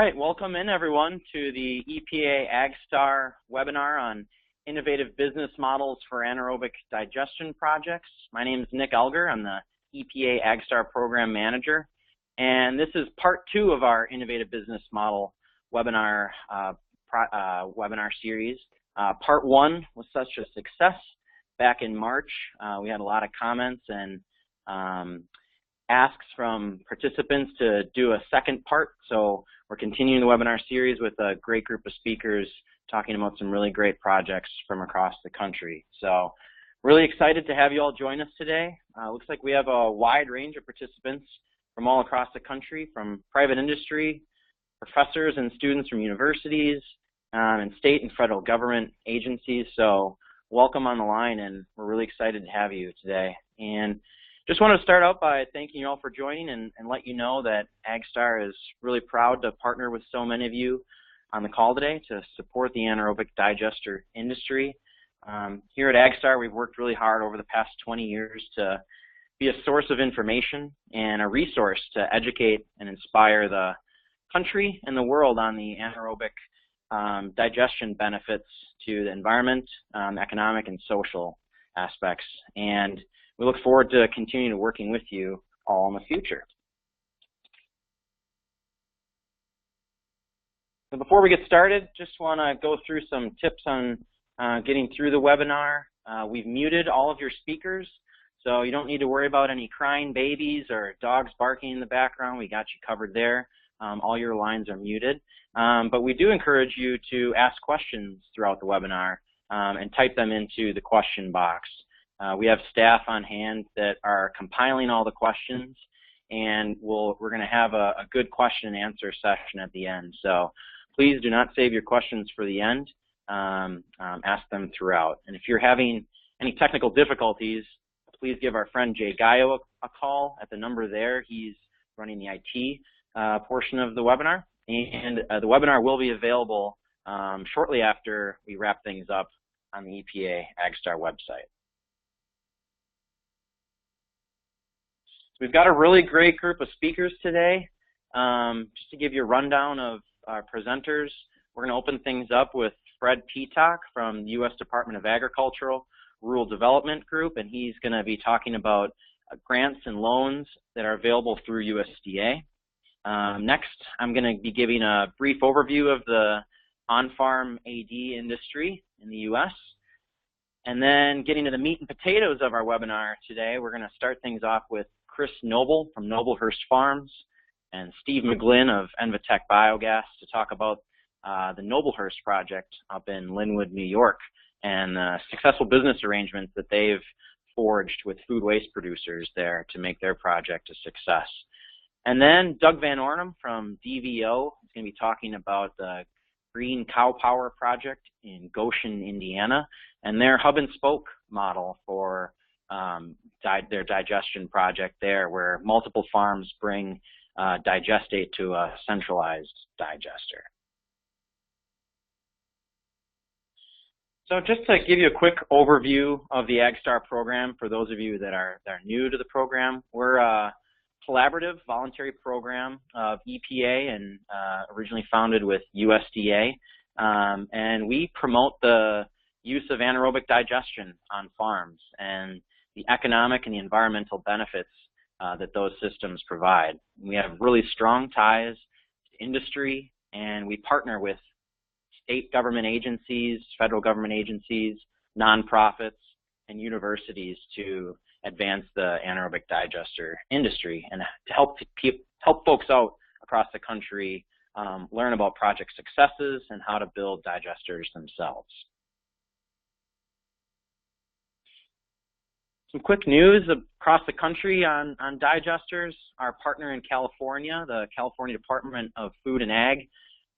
right, welcome in everyone to the EPA AgSTAR webinar on innovative business models for anaerobic digestion projects. My name is Nick Elger. I'm the EPA AgSTAR program manager, and this is part 2 of our innovative business model webinar series. Part 1 was such a success back in March. We had a lot of comments and asks from participants to do a second part, so we're continuing the webinar series with a great group of speakers talking about some really great projects from across the country. So really excited to have you all join us today. Looks like we have a wide range of participants from all across the country, from private industry, professors and students from universities, and state and federal government agencies. So welcome on the line, and we're really excited to have you today. And just want to start out by thanking you all for joining and let you know that AgSTAR is really proud to partner with so many of you on the call today to support the anaerobic digester industry. Here at AgSTAR, we've worked really hard over the past 20 years to be a source of information and a resource to educate and inspire the country and the world on the anaerobic digestion benefits to the environment, economic and social aspects. And we look forward to continuing to working with you all in the future. So before we get started, just want to go through some tips on getting through the webinar. We've muted all of your speakers, so you don't need to worry about any crying babies or dogs barking in the background. We got you covered there. All your lines are muted. But we do encourage you to ask questions throughout the webinar and type them into the question box. We have staff on hand that are compiling all the questions, and we're going to have a good question and answer session at the end. So please do not save your questions for the end. Ask them throughout. And if you're having any technical difficulties, please give our friend Jay Gaio a call at the number there. He's running the IT portion of the webinar, and the webinar will be available shortly after we wrap things up on the EPA AgSTAR website. So we've got a really great group of speakers today. Just to give you a rundown of our presenters, we're going to open things up with Fred Peacock from the U.S. Department of Agricultural Rural Development Group, and he's going to be talking about grants and loans that are available through USDA. Next, I'm going to be giving a brief overview of the on-farm AD industry in the U.S. And then getting to the meat and potatoes of our webinar today, we're going to start things off with Chris Noble from Noblehurst Farms and Steve McGlynn of Envatech Biogas to talk about the Noblehurst project up in Linwood, New York, and the successful business arrangements that they've forged with food waste producers there to make their project a success. And then Doug Van Ornum from DVO is going to be talking about the Green Cow Power project in Goshen, Indiana, and their hub and spoke model for their digestion project there, where multiple farms bring digestate to a centralized digester. So just to give you a quick overview of the AgSTAR program for those of you that are new to the program, we're a collaborative voluntary program of EPA and originally founded with USDA, and we promote the use of anaerobic digestion on farms and the economic and the environmental benefits that those systems provide. We have really strong ties to industry, and we partner with state government agencies, federal government agencies, nonprofits, and universities to advance the anaerobic digester industry and to help folks out across the country learn about project successes and how to build digesters themselves. Some quick news across the country on digesters. Our partner in California, the California Department of Food and Ag,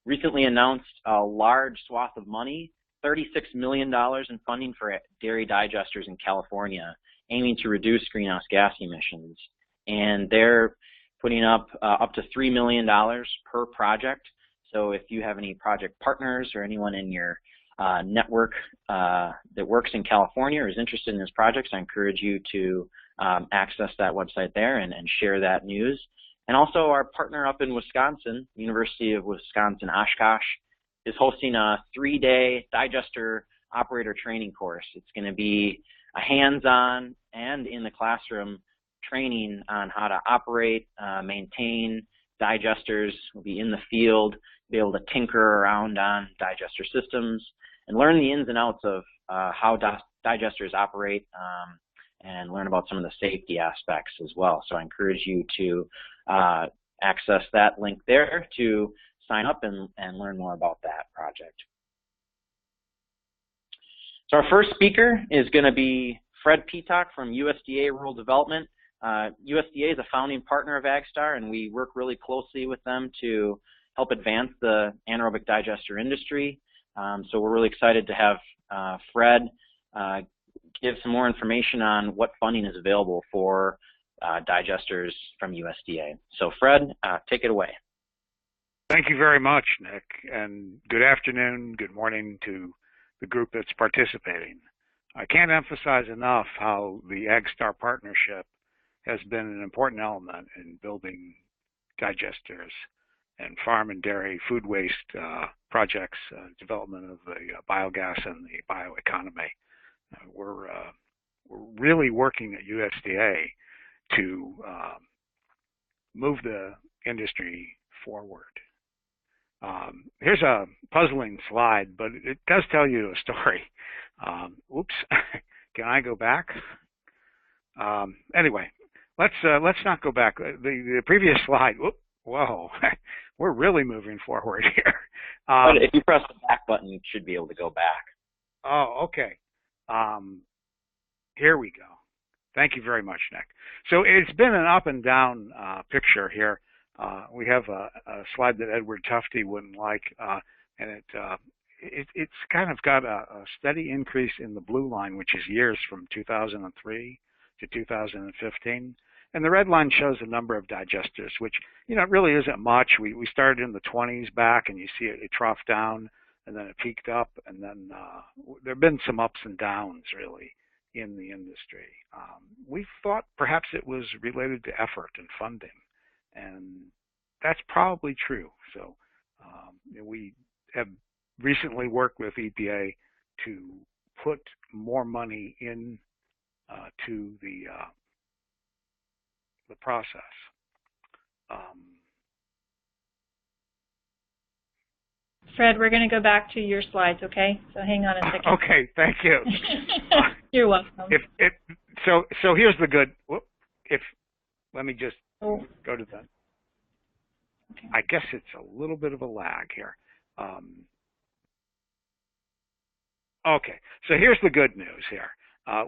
recently announced a large swath of money, $36 million in funding for dairy digesters in California, aiming to reduce greenhouse gas emissions. And they're putting up to $3 million per project. So if you have any project partners or anyone in your network that works in California or is interested in this project, I encourage you to access that website there and share that news. And also our partner up in Wisconsin, University of Wisconsin Oshkosh, is hosting a 3-day digester operator training course. It's going to be a hands-on and in the classroom training on how to operate, maintain digesters. We'll be in the field, be able to tinker around on digester systems and learn the ins and outs of how digesters operate and learn about some of the safety aspects as well. So I encourage you to access that link there to sign up and learn more about that project. So our first speaker is going to be Fred Peacock from USDA Rural Development. USDA is a founding partner of AgSTAR, and we work really closely with them to help advance the anaerobic digester industry. So we're really excited to have Fred give some more information on what funding is available for digesters from USDA. So Fred, take it away. Thank you very much, Nick, and good afternoon, good morning to the group that's participating. I can't emphasize enough how the AgSTAR partnership has been an important element in building digesters and farm and dairy food waste projects, development of the biogas and the bioeconomy. We're really working at USDA to move the industry forward. Here's a puzzling slide, but it does tell you a story. Oops, can I go back? Anyway, let's not go back. The previous slide. Whoa, we're really moving forward here. But if you press the back button, you should be able to go back. Oh, okay. Here we go. Thank you very much, Nick. So it's been an up and down picture here. We have a slide that Edward Tufte wouldn't like, and it's kind of got a steady increase in the blue line, which is years from 2003 to 2015. And the red line shows the number of digesters, which, it really isn't much. We started in the 20s back, and you see it troughed down, and then it peaked up, and then there have been some ups and downs, really, in the industry. We thought perhaps it was related to effort and funding, and that's probably true. So we have recently worked with EPA to put more money in to the process. Fred, we're going to go back to your slides, okay? So hang on a second. Okay, thank you. You're welcome. So here's the good. Let me just go to that. Okay. I guess it's a little bit of a lag here. Okay, so here's the good news here.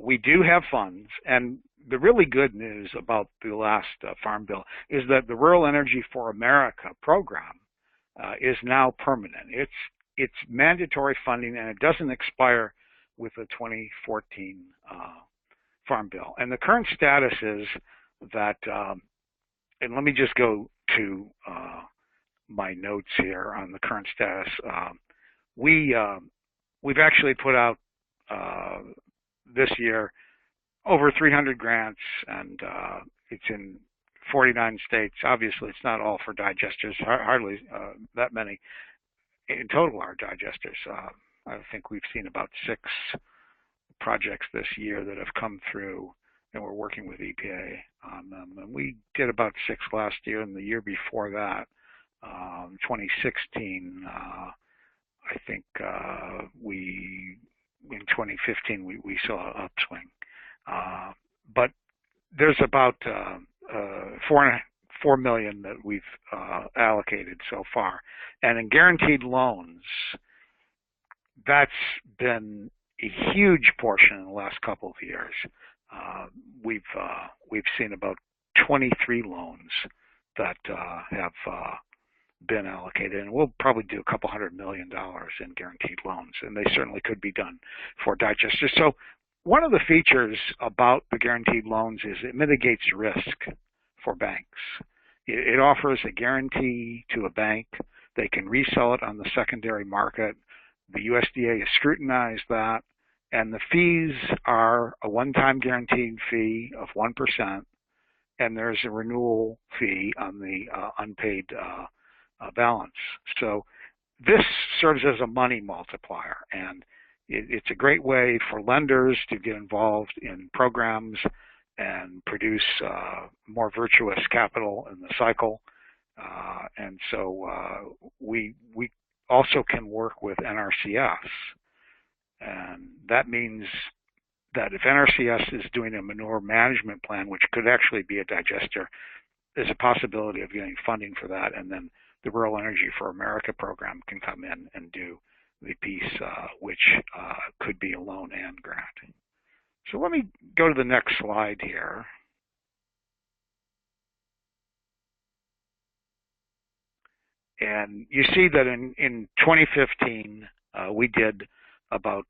We do have funds, and the really good news about the last Farm Bill is that the Rural Energy for America program is now permanent. It's mandatory funding, and it doesn't expire with the 2014 Farm Bill. And the current status is that, and let me just go to my notes here on the current status. We've actually put out this year over 300 grants, and it's in 49 states. Obviously, it's not all for digesters, hardly that many in total are digesters. I think we've seen about 6 projects this year that have come through, and we're working with EPA on them. And we did about 6 last year, and the year before that, 2016, I think in 2015 we saw an upswing. But there's about 4 million that we've allocated so far, and in guaranteed loans, that's been a huge portion in the last couple of years. We've seen about 23 loans that have been allocated, and we'll probably do a couple $100 million in guaranteed loans, and they certainly could be done for digesters. So one of the features about the guaranteed loans is it mitigates risk for banks. It offers a guarantee to a bank. They can resell it on the secondary market. The USDA has scrutinized that, and the fees are a one-time guaranteed fee of 1%, and there's a renewal fee on the unpaid balance. So this serves as a money multiplier, and it's a great way for lenders to get involved in programs and produce more virtuous capital in the cycle. And so we also can work with NRCS, and that means that if NRCS is doing a manure management plan, which could actually be a digester, there's a possibility of getting funding for that, and then the Rural Energy for America program can come in and do the piece, which could be a loan and grant. So let me go to the next slide here. And you see that in 2015, we did about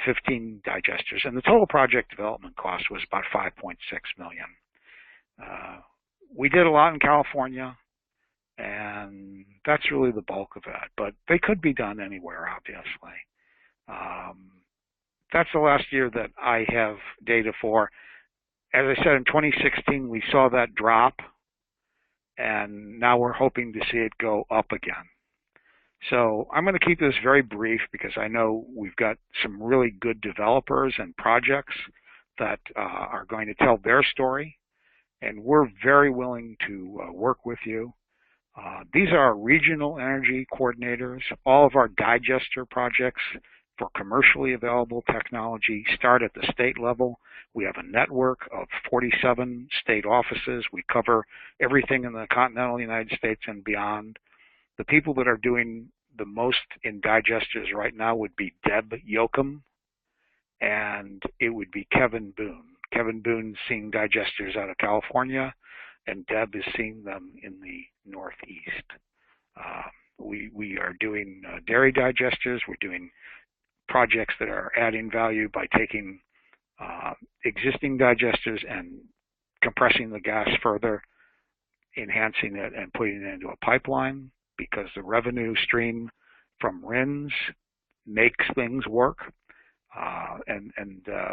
15 digesters, and the total project development cost was about $5.6 million. We did a lot in California, and that's really the bulk of it, but they could be done anywhere, obviously. That's the last year that I have data for. As I said, in 2016, we saw that drop, and now we're hoping to see it go up again. So I'm going to keep this very brief because I know we've got some really good developers and projects that are going to tell their story, and we're very willing to work with you. These are our regional energy coordinators. All of our digester projects for commercially available technology start at the state level. We have a network of 47 state offices. We cover everything in the continental United States and beyond. The people that are doing the most in digesters right now would be Deb Yoakum, and it would be Kevin Boone. Kevin Boone's seeing digesters out of California, and Deb is seeing them in the Northeast. We are doing dairy digesters. We're doing projects that are adding value by taking existing digesters and compressing the gas further, enhancing it, and putting it into a pipeline, because the revenue stream from RINs makes things work.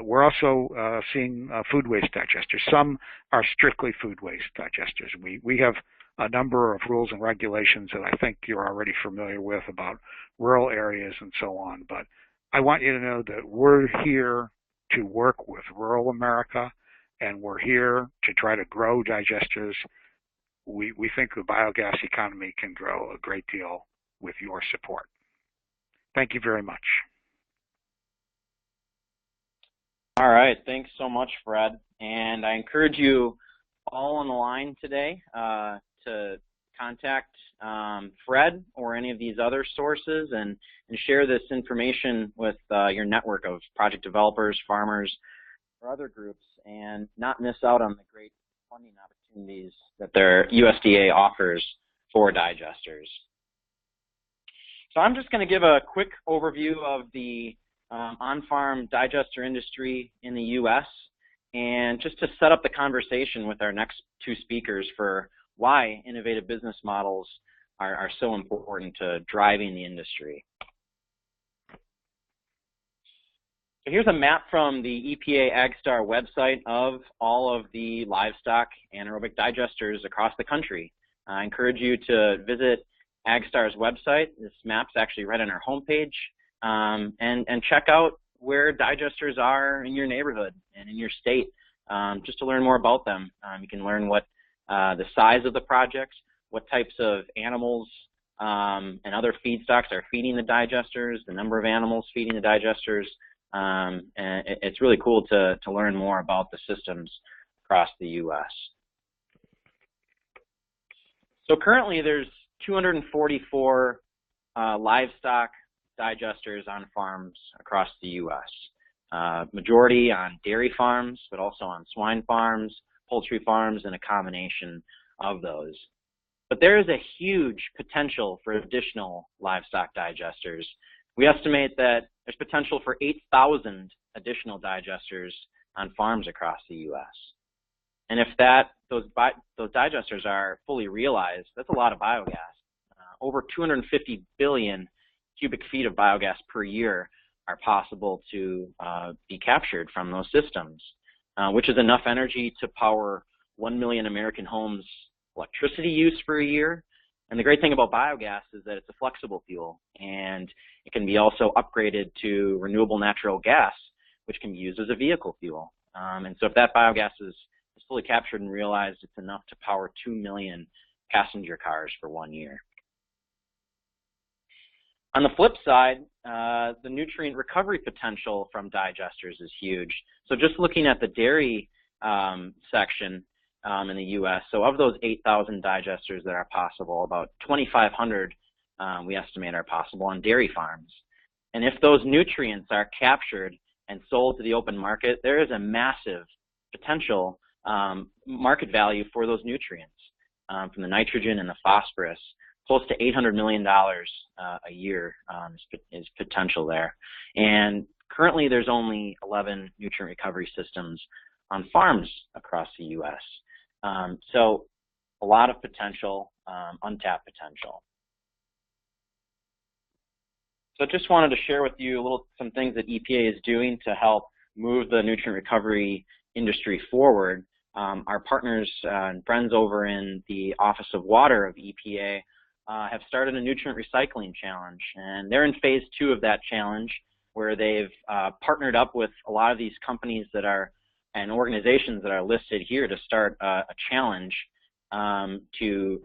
We're also seeing food waste digesters. Some are strictly food waste digesters. We have a number of rules and regulations that I think you're already familiar with about rural areas and so on, but I want you to know that we're here to work with rural America, and we're here to try to grow digesters. We think the biogas economy can grow a great deal with your support. Thank you very much. All right, thanks so much, Fred. And I encourage you all on the line today to contact Fred or any of these other sources and share this information with your network of project developers, farmers, or other groups, and not miss out on the great funding opportunities that their USDA offers for digesters. So I'm just going to give a quick overview of the on-farm digester industry in the U.S. and just to set up the conversation with our next two speakers for why innovative business models are so important to driving the industry. So here's a map from the EPA AgSTAR website of all of the livestock anaerobic digesters across the country. I encourage you to visit AgSTAR's website. This map's actually right on our homepage, and check out where digesters are in your neighborhood and in your state, just to learn more about them. You can learn what the size of the projects, what types of animals and other feedstocks are feeding the digesters, the number of animals feeding the digesters. And it's really cool to learn more about the systems across the U.S. So currently there's 244 livestock digesters on farms across the U.S. Majority on dairy farms, but also on swine farms, poultry farms, and a combination of those. But there is a huge potential for additional livestock digesters. We estimate that there's potential for 8,000 additional digesters on farms across the U.S. And if those digesters are fully realized, that's a lot of biogas. Over 250 billion cubic feet of biogas per year are possible to be captured from those systems, which is enough energy to power 1 million American homes electricity use for a year. And the great thing about biogas is that it's a flexible fuel, and it can be also upgraded to renewable natural gas, which can be used as a vehicle fuel. And so if that biogas is fully captured and realized, it's enough to power 2 million passenger cars for 1 year. On the flip side, the nutrient recovery potential from digesters is huge. So just looking at the dairy section in the U.S., so of those 8,000 digesters that are possible, about 2,500 we estimate are possible on dairy farms. And if those nutrients are captured and sold to the open market, there is a massive potential market value for those nutrients, from the nitrogen and the phosphorus. Close to $800 million a year is potential there. And currently there's only 11 nutrient recovery systems on farms across the U.S. So a lot of potential, untapped potential. So just wanted to share with you some things that EPA is doing to help move the nutrient recovery industry forward. Our partners and friends over in the Office of Water of EPA have started a nutrient recycling challenge, and they're in phase 2 of that challenge, where they've partnered up with a lot of these companies that are and organizations that are listed here to start a challenge to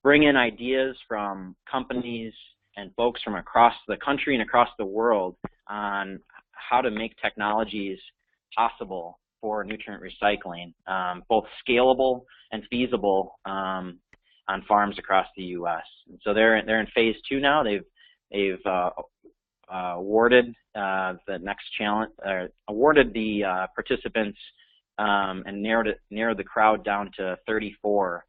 bring in ideas from companies and folks from across the country and across the world on how to make technologies possible for nutrient recycling, both scalable and feasible on farms across the U.S. And so they're in phase 2 now. They've awarded the next challenge, awarded the participants, and narrowed the crowd down to 34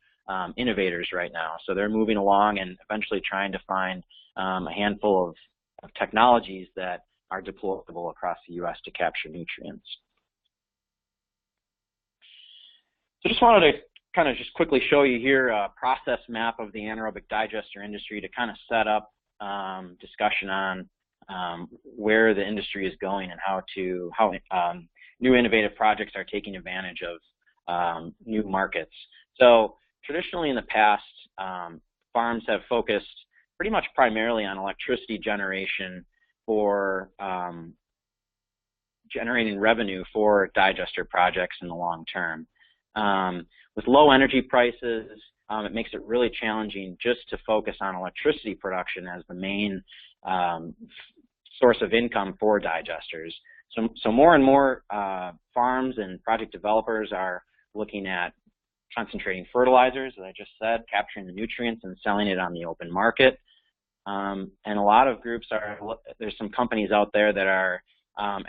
innovators right now. So they're moving along and eventually trying to find a handful of technologies that are deployable across the U.S. to capture nutrients. So just wanted to kind of just quickly show you here a process map of the anaerobic digester industry to kind of set up discussion on where the industry is going and how new innovative projects are taking advantage of new markets. So traditionally in the past, farms have focused pretty much primarily on electricity generation for generating revenue for digester projects in the long term. With low energy prices, it makes it really challenging just to focus on electricity production as the main source of income for digesters. So more and more farms and project developers are looking at concentrating fertilizers, as I just said, capturing the nutrients and selling it on the open market. And a lot of groups there's some companies out there that are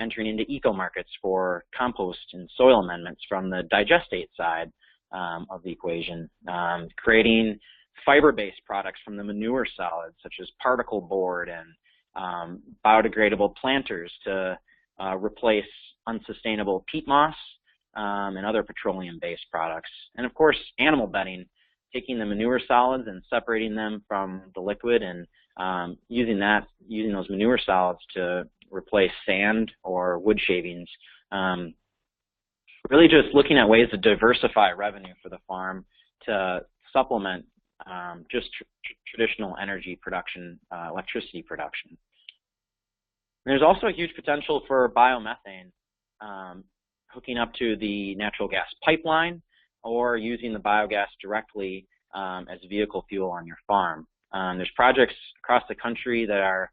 entering into eco markets for compost and soil amendments from the digestate side of the equation, creating fiber-based products from the manure solids, such as particle board and biodegradable planters to replace unsustainable peat moss and other petroleum-based products. And of course, animal bedding, taking the manure solids and separating them from the liquid and using those manure solids to replace sand or wood shavings. Really just looking at ways to diversify revenue for the farm to supplement just traditional energy production, electricity production. And there's also a huge potential for biomethane, hooking up to the natural gas pipeline or using the biogas directly as vehicle fuel on your farm. There's projects across the country that are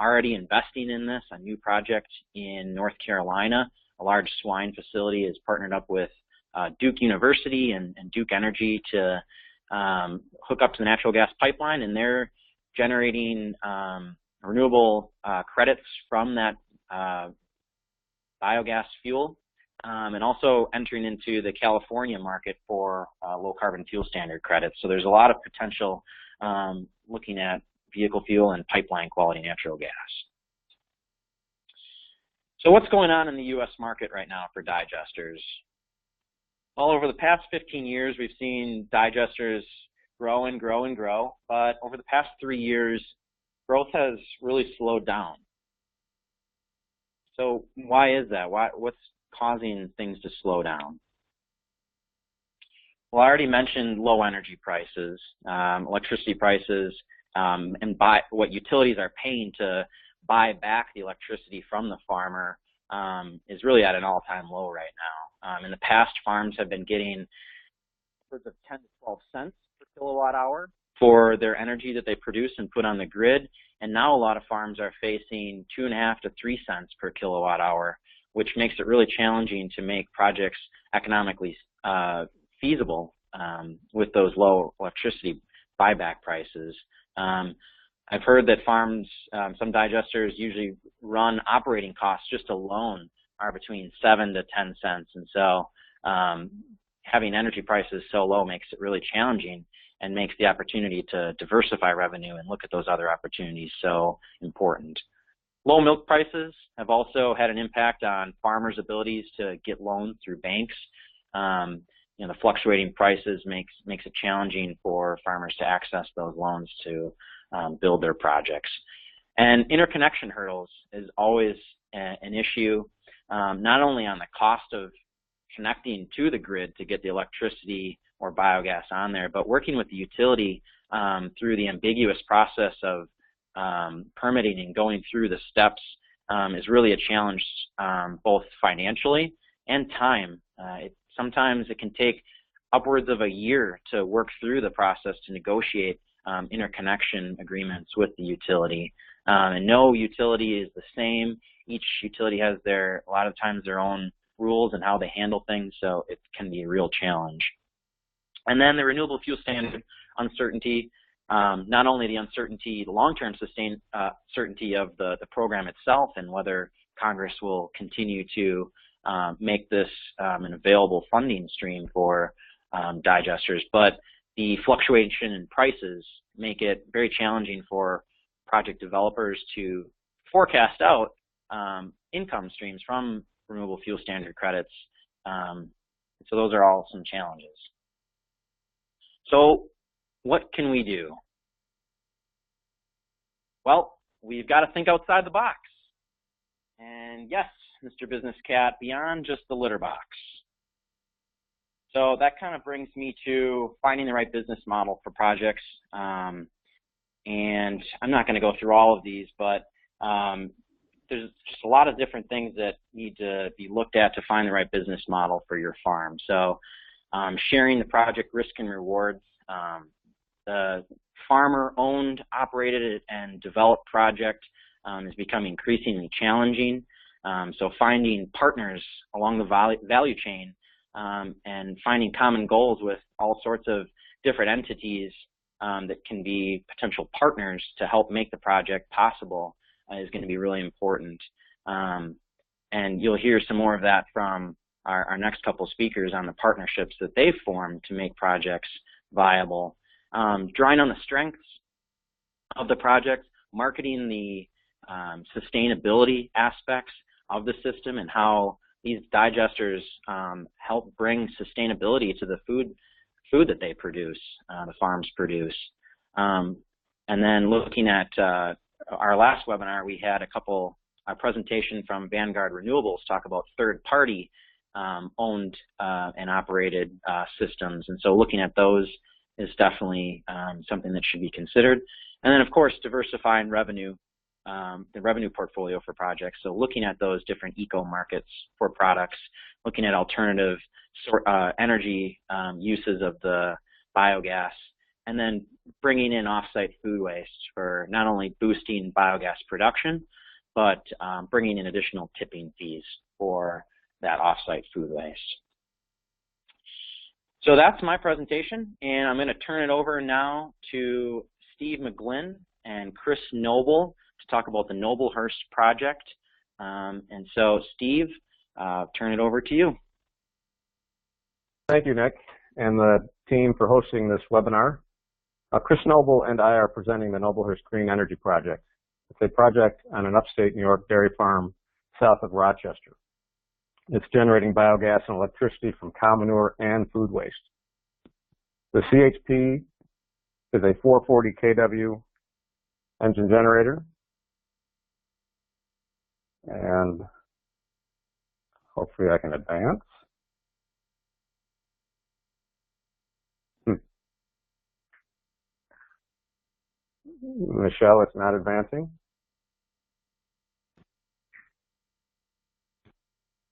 already investing in this. A new project in North Carolina, a large swine facility, is partnered up with Duke University and Duke Energy to hook up to the natural gas pipeline, and they're generating renewable credits from that biogas fuel, and also entering into the California market for low carbon fuel standard credits. So there's a lot of potential looking at vehicle fuel and pipeline quality natural gas. So what's going on in the U.S. market right now for digesters? Well, over the past 15 years, we've seen digesters grow and grow and grow, but over the past 3 years, growth has really slowed down. So why is that? What's causing things to slow down? Well, I already mentioned low energy prices, electricity prices, and what utilities are paying to buy back the electricity from the farmer is really at an all-time low right now. In the past, farms have been getting upwards of 10 to 12 cents per kilowatt hour for their energy that they produce and put on the grid, and now a lot of farms are facing 2.5 to 3 cents per kilowatt hour, which makes it really challenging to make projects economically feasible with those low electricity buyback prices. I've heard that farms, some digesters usually run operating costs just alone are between 7 to 10 cents. And so having energy prices so low makes it really challenging and makes the opportunity to diversify revenue and look at those other opportunities so important. Low milk prices have also had an impact on farmers' abilities to get loans through banks. The fluctuating prices makes it challenging for farmers to access those loans to build their projects. And interconnection hurdles is always an issue, not only on the cost of connecting to the grid to get the electricity or biogas on there, but working with the utility through the ambiguous process of permitting and going through the steps is really a challenge, both financially and time. Sometimes it can take upwards of a year to work through the process to negotiate interconnection agreements with the utility. And no utility is the same. Each utility has a lot of times their own rules and how they handle things, so it can be a real challenge. And then the renewable fuel standard uncertainty, not only the uncertainty, the long-term certainty of the program itself and whether Congress will continue to make this an available funding stream for digesters, but the fluctuation in prices make it very challenging for project developers to forecast out income streams from renewable fuel standard credits. So those are all some challenges. So what can we do? Well, we've got to think outside the box. And yes, Mr. Business Cat, beyond just the litter box. So that kind of brings me to finding the right business model for projects. And I'm not going to go through all of these, but there's just a lot of different things that need to be looked at to find the right business model for your farm. So sharing the project risk and rewards. The farmer-owned, operated, and developed project is becoming increasingly challenging. So finding partners along the value chain and finding common goals with all sorts of different entities that can be potential partners to help make the project possible is going to be really important. And you'll hear some more of that from our next couple speakers on the partnerships that they've formed to make projects viable. Drawing on the strengths of the project, marketing the sustainability aspects of the system and how these digesters help bring sustainability to the food that they produce, the farms produce. And then looking at our last webinar, we had a presentation from Vanguard Renewables talk about third-party owned and operated systems. And so looking at those is definitely something that should be considered. And then, of course, diversifying revenue, the revenue portfolio for projects. So looking at those different eco-markets for products, looking at alternative energy uses of the biogas, and then bringing in off-site food waste for not only boosting biogas production, but bringing in additional tipping fees for that off-site food waste. So that's my presentation, and I'm going to turn it over now to Steve McGlynn and Chris Noble to talk about the Noblehurst project. And so, Steve, turn it over to you. Thank you, Nick, and the team for hosting this webinar. Chris Noble and I are presenting the Noblehurst Green Energy Project. It's a project on an upstate New York dairy farm south of Rochester. It's generating biogas and electricity from cow manure and food waste. The CHP is a 440 kW engine generator, and hopefully I can advance. Michelle, it's not advancing.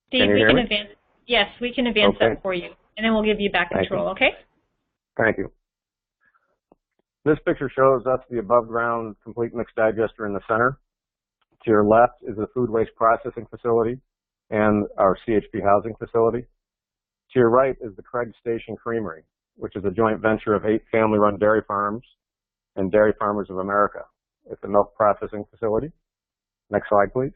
Steve, we can advance. Yes, we can advance that for you, and then we'll give you back control, okay? Thank you. This picture shows us the above ground complete mix digester in the center. To your left is the food waste processing facility and our CHP housing facility. To your right is the Craig Station Creamery, which is a joint venture of 8 family-run dairy farms and Dairy Farmers of America. It's a milk processing facility. Next slide, please.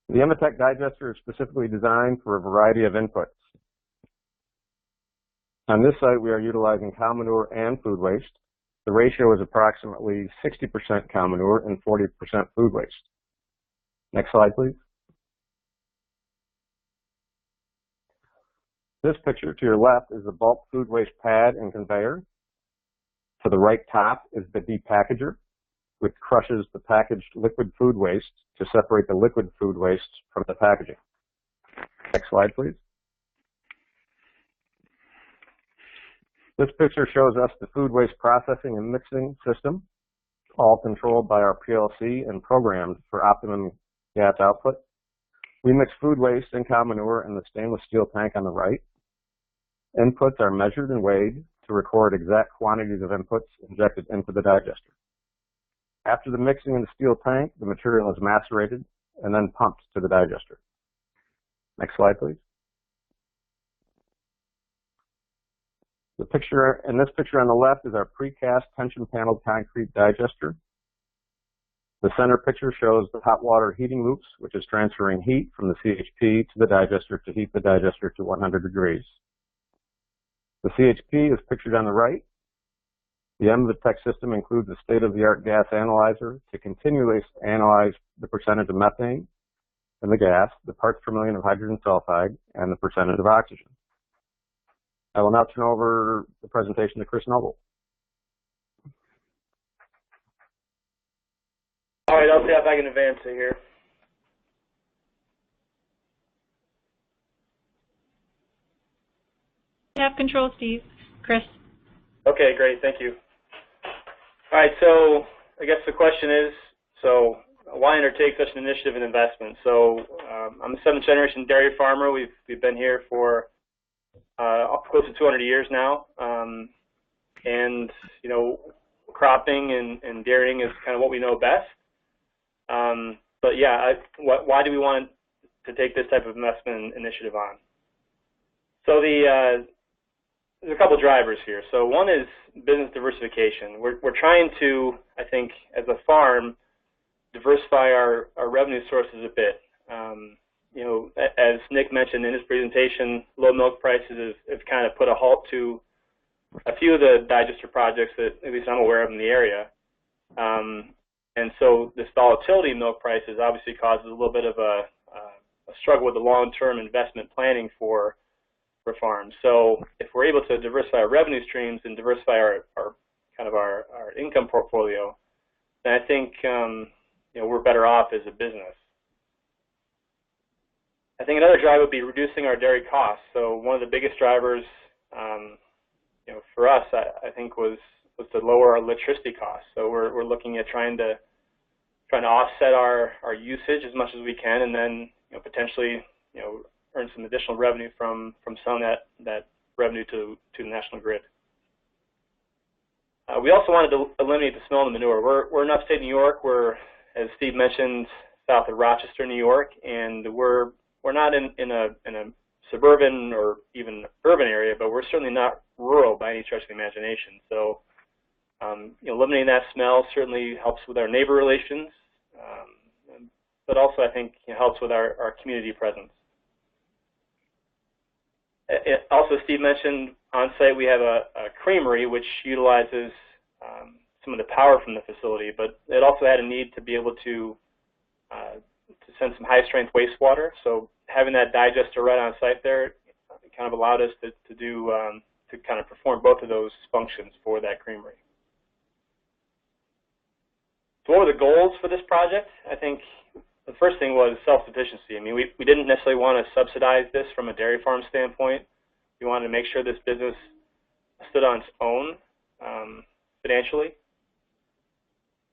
The Emitech digester is specifically designed for a variety of inputs. On this site, we are utilizing cow manure and food waste. The ratio is approximately 60% cow manure and 40% food waste. Next slide, please. This picture to your left is the bulk food waste pad and conveyor. To the right top is the depackager, which crushes the packaged liquid food waste to separate the liquid food waste from the packaging. Next slide, please. This picture shows us the food waste processing and mixing system, all controlled by our PLC and programmed for optimum gas output. We mix food waste and cow manure in the stainless steel tank on the right. Inputs are measured and weighed to record exact quantities of inputs injected into the digester. After the mixing in the steel tank, the material is macerated and then pumped to the digester. Next slide, please. In this picture on the left is our precast tension panel concrete digester. The center picture shows the hot water heating loops, which is transferring heat from the CHP to the digester to heat the digester to 100 degrees. The CHP is pictured on the right. The Emitech system includes a state-of-the-art gas analyzer to continually analyze the percentage of methane in the gas, the parts per million of hydrogen sulfide, and the percentage of oxygen. I will now turn over the presentation to Chris Noble. All right, I'll see if I can advance it here. You have control, Steve. Chris. Okay, great, thank you. All right, so I guess the question is, so why undertake such an initiative and investment? So I'm a 7th generation dairy farmer. We've been here for close to 200 years now, and you know, cropping and dairying is kind of what we know best. But yeah, why do we want to take this type of investment initiative on? So there's a couple drivers here. So one is business diversification. We're trying to, I think, as a farm, diversify our revenue sources a bit. You know, as Nick mentioned in his presentation, low milk prices have kind of put a halt to a few of the digester projects that at least I'm aware of in the area. And so this volatility in milk prices obviously causes a little bit of a struggle with the long-term investment planning for farms. So if we're able to diversify our revenue streams and diversify our income portfolio, then I think you know, we're better off as a business. I think another driver would be reducing our dairy costs. So one of the biggest drivers, you know, for us, I think was to lower our electricity costs. So we're looking at trying to offset our usage as much as we can, and then, you know, potentially, you know, earn some additional revenue from selling that revenue to the national grid. We also wanted to eliminate the smell of the manure. We're in upstate New York. We're, as Steve mentioned, south of Rochester, New York, and we're not in a suburban or even urban area, but we're certainly not rural by any stretch of the imagination. So, you know, eliminating that smell certainly helps with our neighbor relations, but also I think it helps with our community presence. Also, Steve mentioned on site we have a creamery which utilizes some of the power from the facility, but it also had a need to be able to send some high-strength wastewater. So having that digester right on site there kind of allowed us to kind of perform both of those functions for that creamery. So what were the goals for this project? I think the first thing was self-sufficiency. I mean, we didn't necessarily want to subsidize this from a dairy farm standpoint. We wanted to make sure this business stood on its own financially.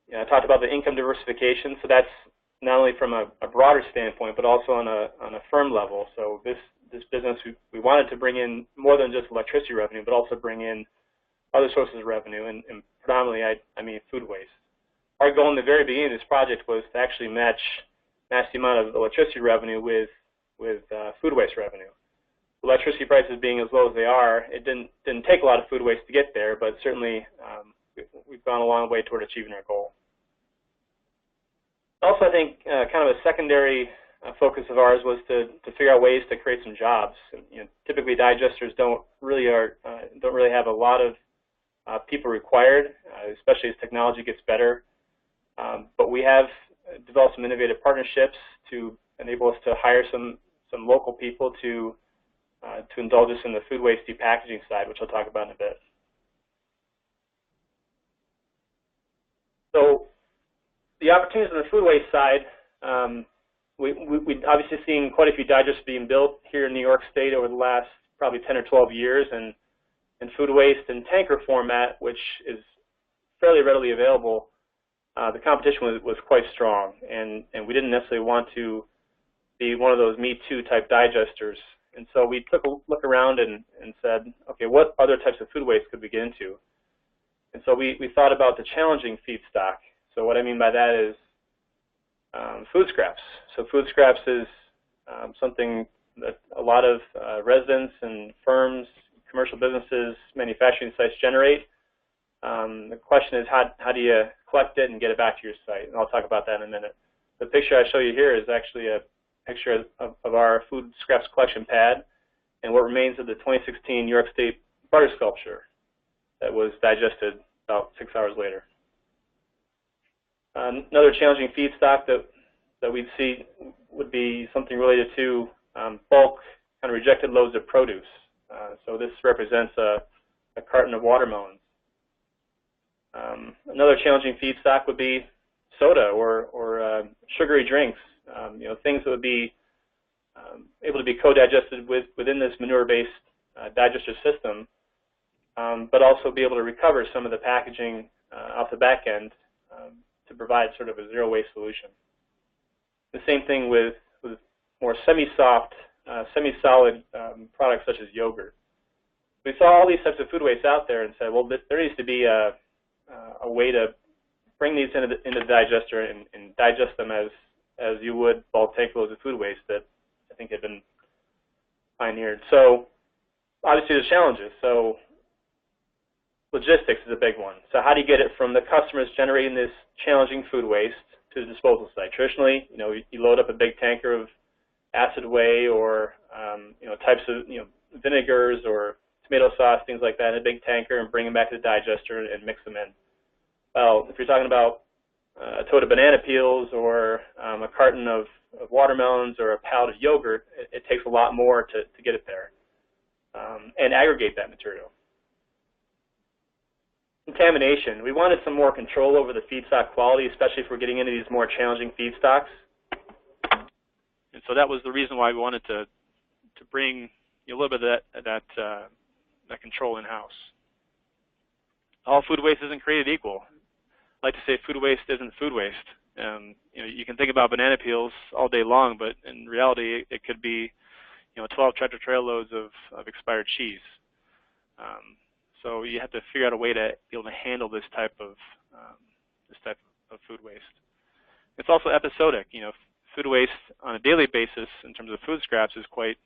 You know, I talked about the income diversification, so that's not only from a broader standpoint, but also on a firm level. So this business, we wanted to bring in more than just electricity revenue, but also bring in other sources of revenue, and predominantly, I mean food waste. Our goal in the very beginning of this project was to actually match the amount of electricity revenue with food waste revenue. Electricity prices being as low as they are, it didn't take a lot of food waste to get there, but certainly we've gone a long way toward achieving our goal. Also, I think kind of a secondary focus of ours was to figure out ways to create some jobs. And, you know, typically, digesters don't really have a lot of people required, especially as technology gets better. But we have developed some innovative partnerships to enable us to hire some local people to indulge us in the food waste depackaging side, which I'll talk about in a bit. So the opportunities on the food waste side, we've obviously seen quite a few digesters being built here in New York State over the last probably 10 or 12 years, and food waste in tanker format, which is fairly readily available, the competition was quite strong, and we didn't necessarily want to be one of those Me Too type digesters. And so we took a look around and said, okay, what other types of food waste could we get into? And so we thought about the challenging feedstock. So what I mean by that is food scraps. So food scraps is something that a lot of residents and firms, commercial businesses, manufacturing sites generate. The question is, how do you collect it and get it back to your site? And I'll talk about that in a minute. The picture I show you here is actually a picture of our food scraps collection pad and what remains of the 2016 New York State butter sculpture that was digested about 6 hours later. Another challenging feedstock that we'd see would be something related to bulk kind of rejected loads of produce. So this represents a carton of watermelons. Another challenging feedstock would be soda or sugary drinks. You know, things that would be able to be co-digested within this manure-based digester system, but also be able to recover some of the packaging off the back end to provide sort of a zero-waste solution. The same thing with more semi-soft, semi-solid products such as yogurt. We saw all these types of food waste out there and said, well, there needs to be a way to bring these into the digester and digest them as you would bulk tank loads of food waste that I think had been pioneered. So obviously there's challenges. So logistics is a big one. So how do you get it from the customers generating this challenging food waste to the disposal site? Traditionally, you know, you load up a big tanker of acid whey or you know, types of vinegars or tomato sauce, things like that, in a big tanker and bring them back to the digester and mix them in. Well, if you're talking about a tote of banana peels or a carton of watermelons or a pallet of yogurt, it takes a lot more to get it there and aggregate that material. Contamination. We wanted some more control over the feedstock quality, especially if we're getting into these more challenging feedstocks. And so that was the reason why we wanted to bring a little bit of that control in-house. All food waste isn't created equal. I like to say food waste isn't food waste. You know, you can think about banana peels all day long, but in reality, it could be 12 tractor-trailer loads of expired cheese. So you have to figure out a way to be able to handle this type of food waste. It's also episodic. You know, food waste on a daily basis in terms of food scraps is quite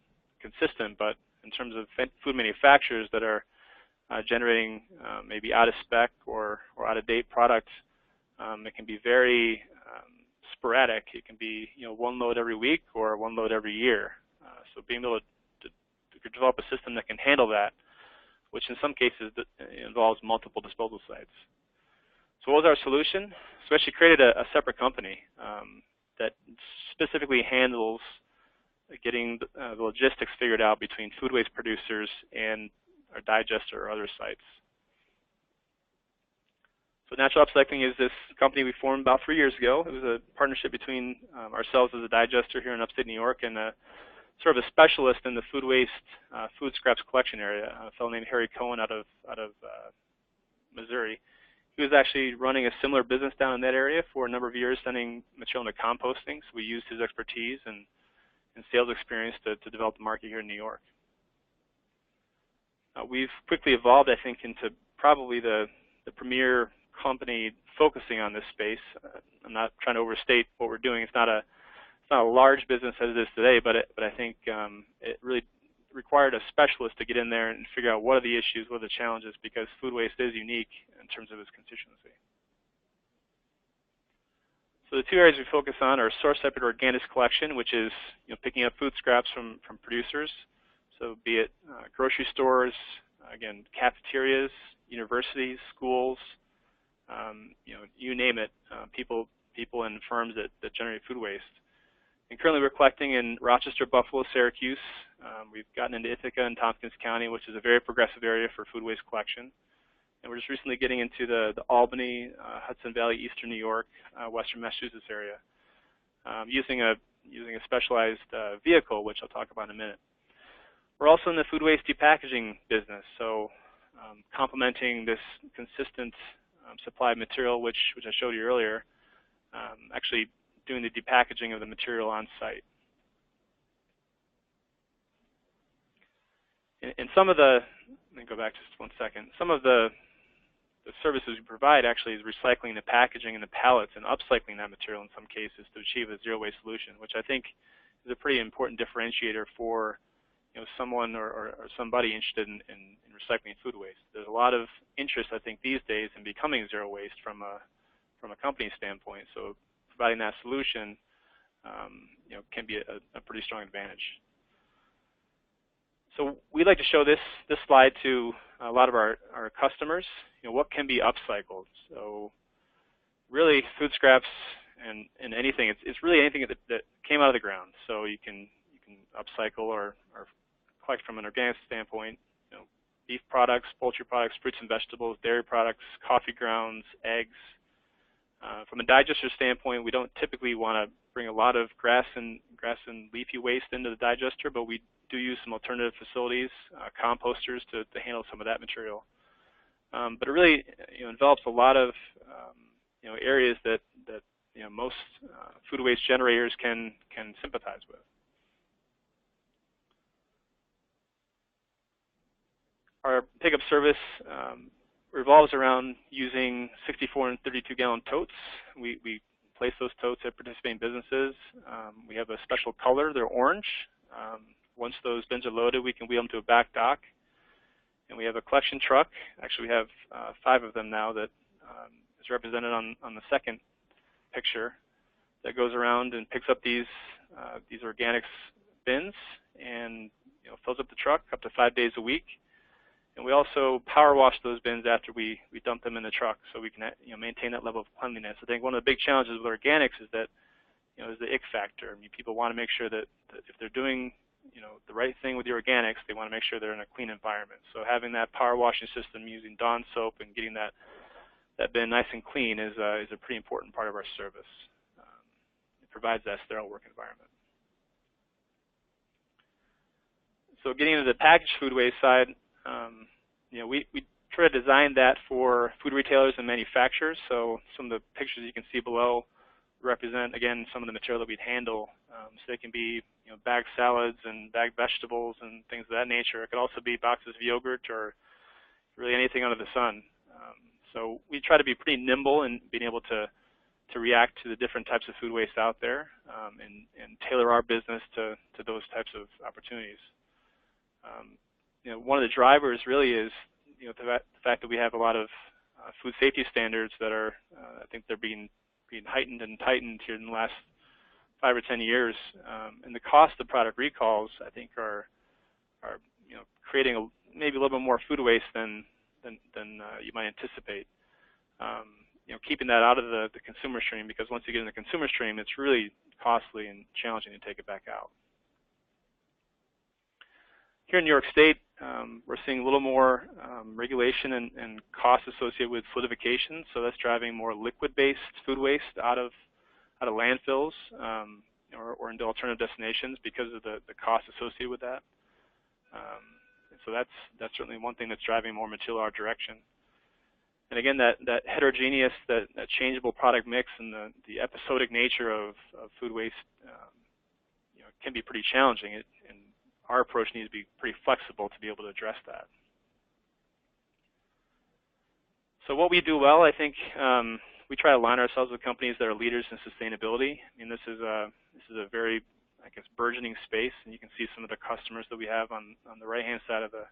consistent, but in terms of food manufacturers that are generating maybe out of spec or out of date products, it can be very sporadic. It can be one load every week or one load every year. So being able to develop a system that can handle that, which in some cases involves multiple disposal sites. So what was our solution? So we actually created a separate company that specifically handles getting the logistics figured out between food waste producers and our digester or other sites. So Natural Upcycling is this company we formed about 3 years ago. It was a partnership between ourselves as a digester here in upstate New York and a sort of a specialist in the food waste, food scraps collection area, a fellow named Harry Cohen out of Missouri. He was actually running a similar business down in that area for a number of years, sending material into composting. So we used his expertise and sales experience to develop the market here in New York. We've quickly evolved, I think, into probably the premier company focusing on this space. I'm not trying to overstate what we're doing. It's not a large business as it is today, but I think it really required a specialist to get in there and figure out what are the issues, what are the challenges, because food waste is unique in terms of its constituency. So the two areas we focus on are source-separated organics collection, which is picking up food scraps from producers. So be it grocery stores, again, cafeterias, universities, schools, you name it, people and firms that generate food waste. And currently we're collecting in Rochester, Buffalo, Syracuse. We've gotten into Ithaca and Tompkins County, which is a very progressive area for food waste collection. And we're just recently getting into the Albany, Hudson Valley, Eastern New York, Western Massachusetts area, using a specialized vehicle, which I'll talk about in a minute. We're also in the food waste depackaging business, so complementing this consistent supply of material, which I showed you earlier, actually doing the depackaging of the material on site. And some of the, let me go back just one second, some of the services we provide actually is recycling the packaging and the pallets and upcycling that material in some cases to achieve a zero waste solution, which I think is a pretty important differentiator for someone or somebody interested in recycling food waste. There's a lot of interest, I think, these days in becoming zero waste from a company standpoint. So providing that solution, can be a pretty strong advantage. So we'd like to show this slide to a lot of our customers. What can be upcycled? So really, food scraps and anything. It's really anything that came out of the ground. So you can upcycle or collect from an organic standpoint. Beef products, poultry products, fruits and vegetables, dairy products, coffee grounds, eggs. From a digester standpoint, we don't typically want to bring a lot of grass and leafy waste into the digester, but we do use some alternative facilities, composters to handle some of that material. But it really envelops a lot of areas that most food waste generators can sympathize with. Our pickup service revolves around using 64 and 32-gallon totes. We place those totes at participating businesses. We have a special color. They're orange. Once those bins are loaded, we can wheel them to a back dock. And we have a collection truck. Actually, we have 5 of them now that is represented on the second picture, that goes around and picks up these organics bins and fills up the truck up to 5 days a week. And we also power wash those bins after we dump them in the truck, so we can maintain that level of cleanliness. I think one of the big challenges with organics is that is the ick factor. I mean, people want to make sure that if they're doing the right thing with the organics, they want to make sure they're in a clean environment. So having that power washing system using Dawn soap and getting that bin nice and clean is a pretty important part of our service. It provides that sterile work environment. So getting into the packaged food waste side, we try to design that for food retailers and manufacturers. So some of the pictures you can see below represent, again, some of the material that we'd handle. So they can be bagged salads and bagged vegetables and things of that nature. It could also be boxes of yogurt or really anything under the sun. So we try to be pretty nimble in being able to react to the different types of food waste out there and tailor our business to those types of opportunities. One of the drivers really is the fact that we have a lot of food safety standards that are, I think they're being heightened and tightened here in the last 5 or 10 years, and the cost of product recalls, I think, are creating maybe a little bit more food waste than you might anticipate. Keeping that out of the consumer stream, because once you get in the consumer stream, it's really costly and challenging to take it back out. Here in New York State, we're seeing a little more regulation and costs associated with solidification, so that's driving more liquid-based food waste out of landfills. or into alternative destinations because of the cost associated with that. So that's certainly one thing that's driving more material our direction. And again, that heterogeneous, that changeable product mix and the episodic nature of food waste can be pretty challenging, and our approach needs to be pretty flexible to be able to address that. So what we do well, I think, we try to align ourselves with companies that are leaders in sustainability. I mean, this is a very, I guess, burgeoning space, and you can see some of the customers that we have on the right-hand side of the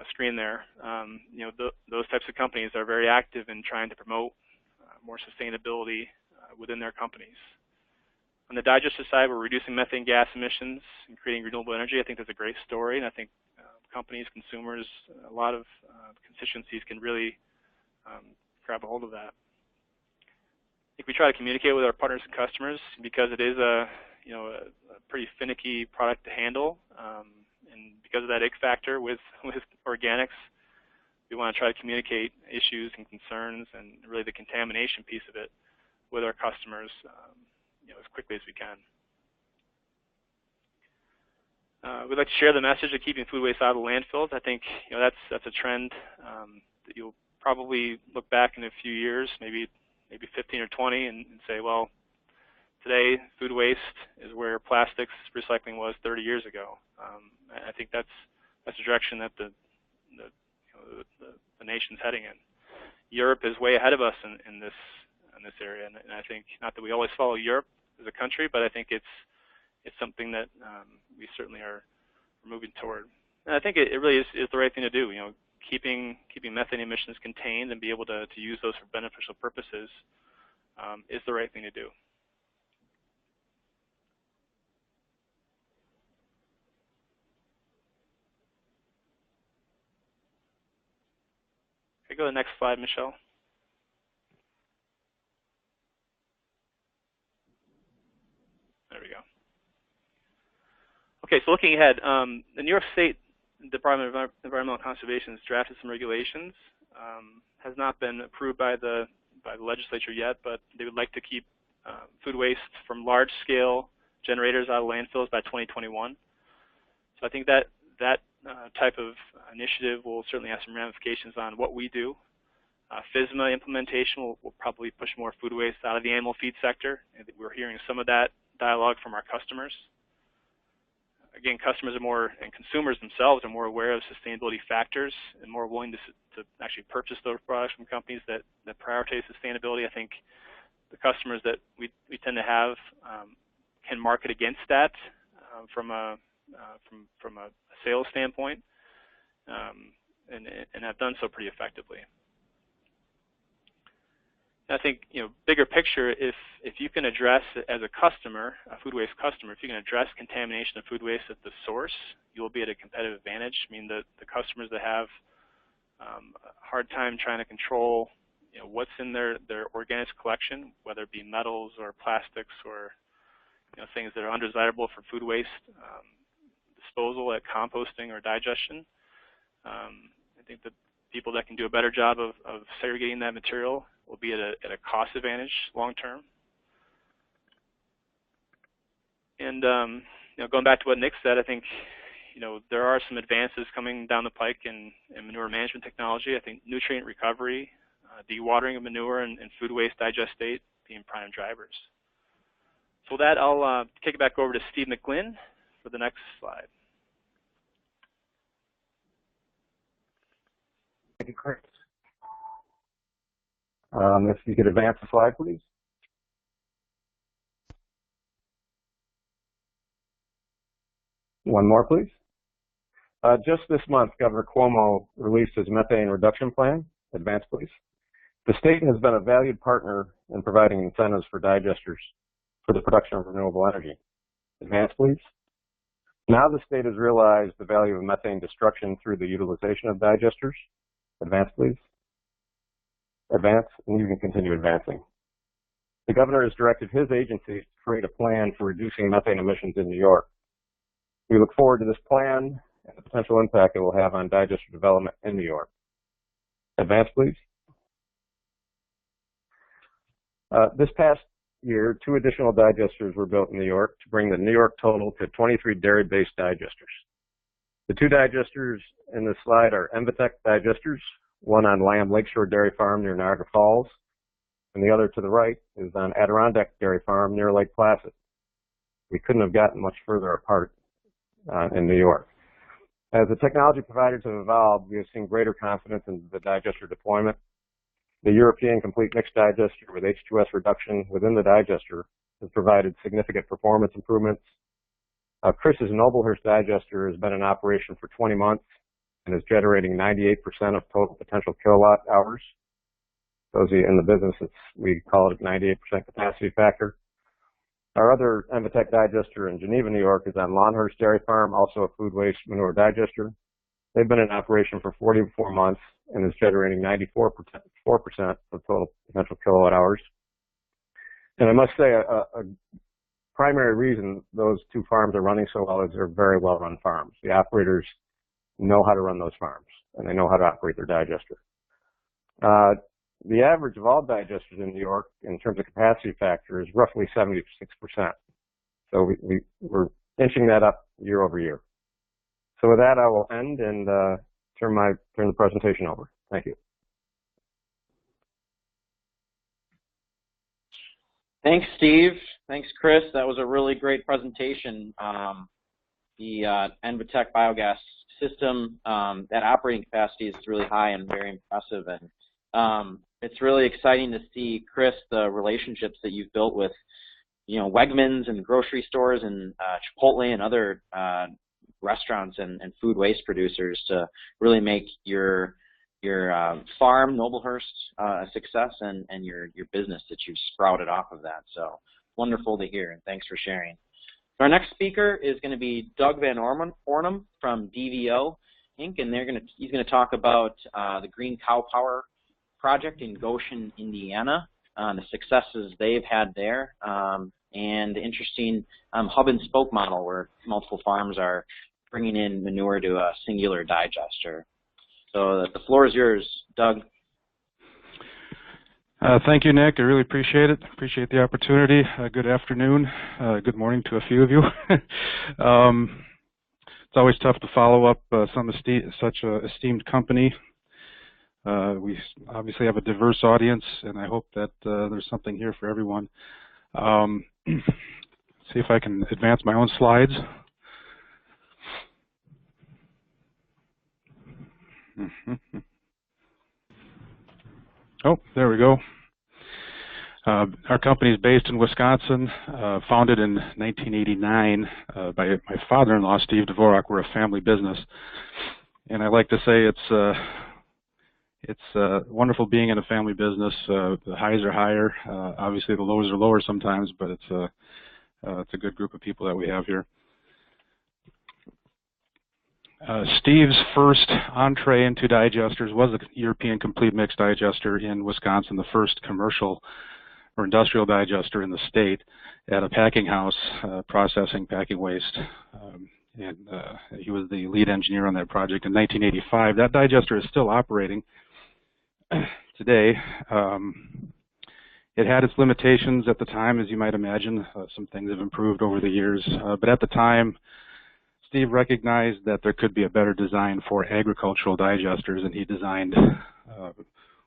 screen there. Those types of companies are very active in trying to promote more sustainability within their companies. On the digester side, we're reducing methane gas emissions and creating renewable energy. I think that's a great story, and I think companies, consumers, a lot of constituencies can really grab a hold of that. I think we try to communicate with our partners and customers because it is a pretty finicky product to handle, and because of that ick factor with organics, we want to try to communicate issues and concerns and really the contamination piece of it with our customers as quickly as we can. We'd like to share the message of keeping food waste out of landfills. I think that's a trend that you'll probably look back in a few years, maybe 15 or 20, and say, well, today food waste is where plastics recycling was 30 years ago. I think that's a direction that the nation's heading in. Europe is way ahead of us in this area, and I think, not that we always follow Europe as a country, but I think it's something that we certainly are moving toward. And I think it really is the right thing to do. Keeping methane emissions contained and be able to use those for beneficial purposes is the right thing to do. Okay, go to the next slide, Michelle. There we go. Okay, so looking ahead, the New York State Department of Environmental Conservation has drafted some regulations. Has not been approved by the legislature yet, but they would like to keep food waste from large-scale generators out of landfills by 2021. So I think that type of initiative will certainly have some ramifications on what we do. FSMA implementation will probably push more food waste out of the animal feed sector. We're hearing some of that dialogue from our customers. Again, customers are more, and consumers themselves are more aware of sustainability factors and more willing to actually purchase those products from companies that prioritize sustainability. I think the customers that we tend to have can market against that from a sales standpoint, and have done so pretty effectively. I think, bigger picture, if you can address, as a customer, a food waste customer, if you can address contamination of food waste at the source, you will be at a competitive advantage. I mean, the customers that have a hard time trying to control, what's in their organics collection, whether it be metals or plastics or things that are undesirable for food waste disposal at composting or digestion. I think that people that can do a better job of segregating that material will be at a cost advantage long term. And going back to what Nick said, I think there are some advances coming down the pike in manure management technology. I think nutrient recovery, dewatering of manure, and food waste digestate being prime drivers. So with that, I'll kick it back over to Steve McGlynn for the next slide. Thank you, Chris. If you could advance the slide, please. One more, please. Just this month, Governor Cuomo released his methane reduction plan. Advance, please. The state has been a valued partner in providing incentives for digesters for the production of renewable energy. Advance, please. Now the state has realized the value of methane destruction through the utilization of digesters. Advance, please. Advance, and you can continue advancing. The governor has directed his agencies to create a plan for reducing methane emissions in New York. We look forward to this plan and the potential impact it will have on digester development in New York. Advance, please. This past year, 2 additional digesters were built in New York to bring the New York total to 23 dairy-based digesters. The 2 digesters in this slide are Envitech digesters, one on Lamb Lakeshore Dairy Farm near Niagara Falls, and the other to the right is on Adirondack Dairy Farm near Lake Placid. We couldn't have gotten much further apart in New York. As the technology providers have evolved, we have seen greater confidence in the digester deployment. The European complete mixed digester with H2S reduction within the digester has provided significant performance improvements. Chris's Noblehurst digester has been in operation for 20 months and is generating 98% of total potential kilowatt hours. Those of you in the business, we call it 98% capacity factor. Our other Envitech digester in Geneva, New York is on Lawnhurst Dairy Farm, also a food waste manure digester. They've been in operation for 44 months and is generating 94% of total potential kilowatt hours. And I must say, a primary reason those 2 farms are running so well is they're very well-run farms. The operators know how to run those farms, and they know how to operate their digester. The average of all digesters in New York, in terms of capacity factor, is roughly 76%. So we're inching that up year over year. So with that, I will end and turn the presentation over. Thank you. Thanks, Steve. Thanks, Chris. That was a really great presentation. The Envitech biogas system, that operating capacity is really high and very impressive. And it's really exciting to see, Chris, the relationships that you've built with, Wegmans and grocery stores and Chipotle and other restaurants and food waste producers to really make your farm, Noblehurst, a success and your business that you've sprouted off of that. So wonderful to hear, and thanks for sharing. So our next speaker is going to be Doug Van Ornum from DVO Inc., and he's going to talk about the Green Cow Power project in Goshen, Indiana, the successes they've had there, and the interesting hub and spoke model where multiple farms are bringing in manure to a singular digester. So the floor is yours, Doug. Thank you, Nick. I really appreciate it. Appreciate the opportunity. Good afternoon. Good morning to a few of you. It's always tough to follow up such an esteemed company. We obviously have a diverse audience, and I hope that there's something here for everyone. See if I can advance my own slides. Oh, there we go. Our company is based in Wisconsin, founded in 1989 by my father-in-law, Steve Dvorak. We're a family business, and I like to say it's wonderful being in a family business. The highs are higher, obviously the lows are lower sometimes, but it's a good group of people that we have here. Steve's first entree into digesters was a European complete mixed digester in Wisconsin, the first commercial or industrial digester in the state at a packing house processing packing waste. He was the lead engineer on that project in 1985. That digester is still operating today. It had its limitations at the time, as you might imagine. Some things have improved over the years, but at the time, Steve recognized that there could be a better design for agricultural digesters, and he designed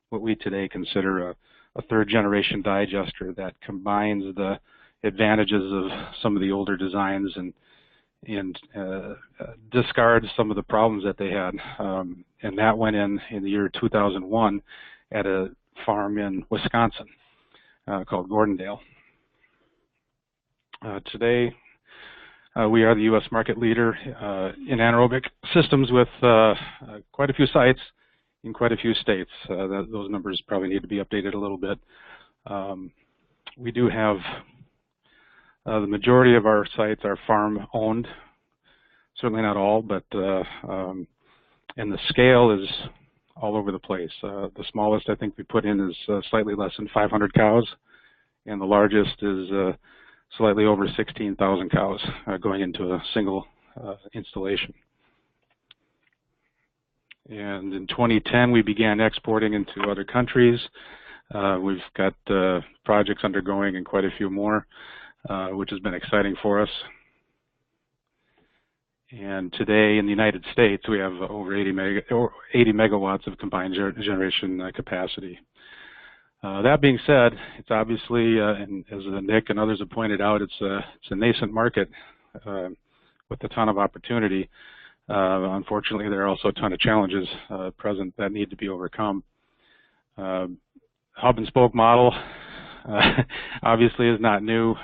what we today consider a third-generation digester that combines the advantages of some of the older designs and discards some of the problems that they had. And that went in the year 2001 at a farm in Wisconsin called Gordondale. Today, we are the U.S. market leader in anaerobic systems with quite a few sites in quite a few states. Those numbers probably need to be updated a little bit. We do have the majority of our sites are farm-owned, certainly not all, but and the scale is all over the place. The smallest I think we put in is slightly less than 500 cows, and the largest is slightly over 16,000 cows going into a single installation. And in 2010, we began exporting into other countries. We've got projects undergoing and quite a few more, which has been exciting for us. And today in the United States, we have over 80 megawatts of combined generation capacity. That being said, it's obviously, and as Nick and others have pointed out, it's a nascent market with a ton of opportunity. Unfortunately, there are also a ton of challenges present that need to be overcome. Hub and spoke model obviously is not new.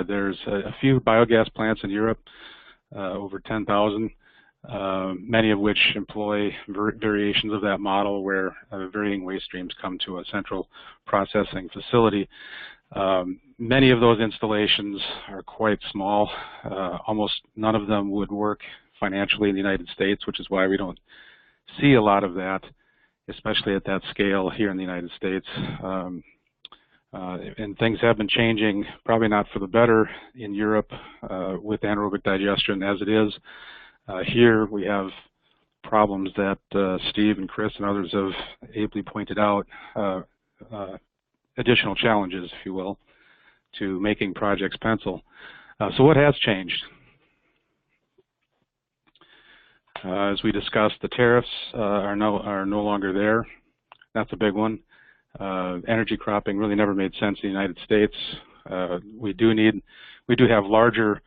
There's a few biogas plants in Europe, over 10,000, many of which employ variations of that model where varying waste streams come to a central processing facility. Many of those installations are quite small. Almost none of them would work financially in the United States, which is why we don't see a lot of that, especially at that scale here in the United States. And things have been changing, probably not for the better in Europe with anaerobic digestion as it is. Here we have problems that Steve and Chris and others have ably pointed out, additional challenges, if you will, to making projects pencil. So what has changed? As we discussed, the tariffs are no longer there. That's a big one. Energy cropping really never made sense in the United States. We do have larger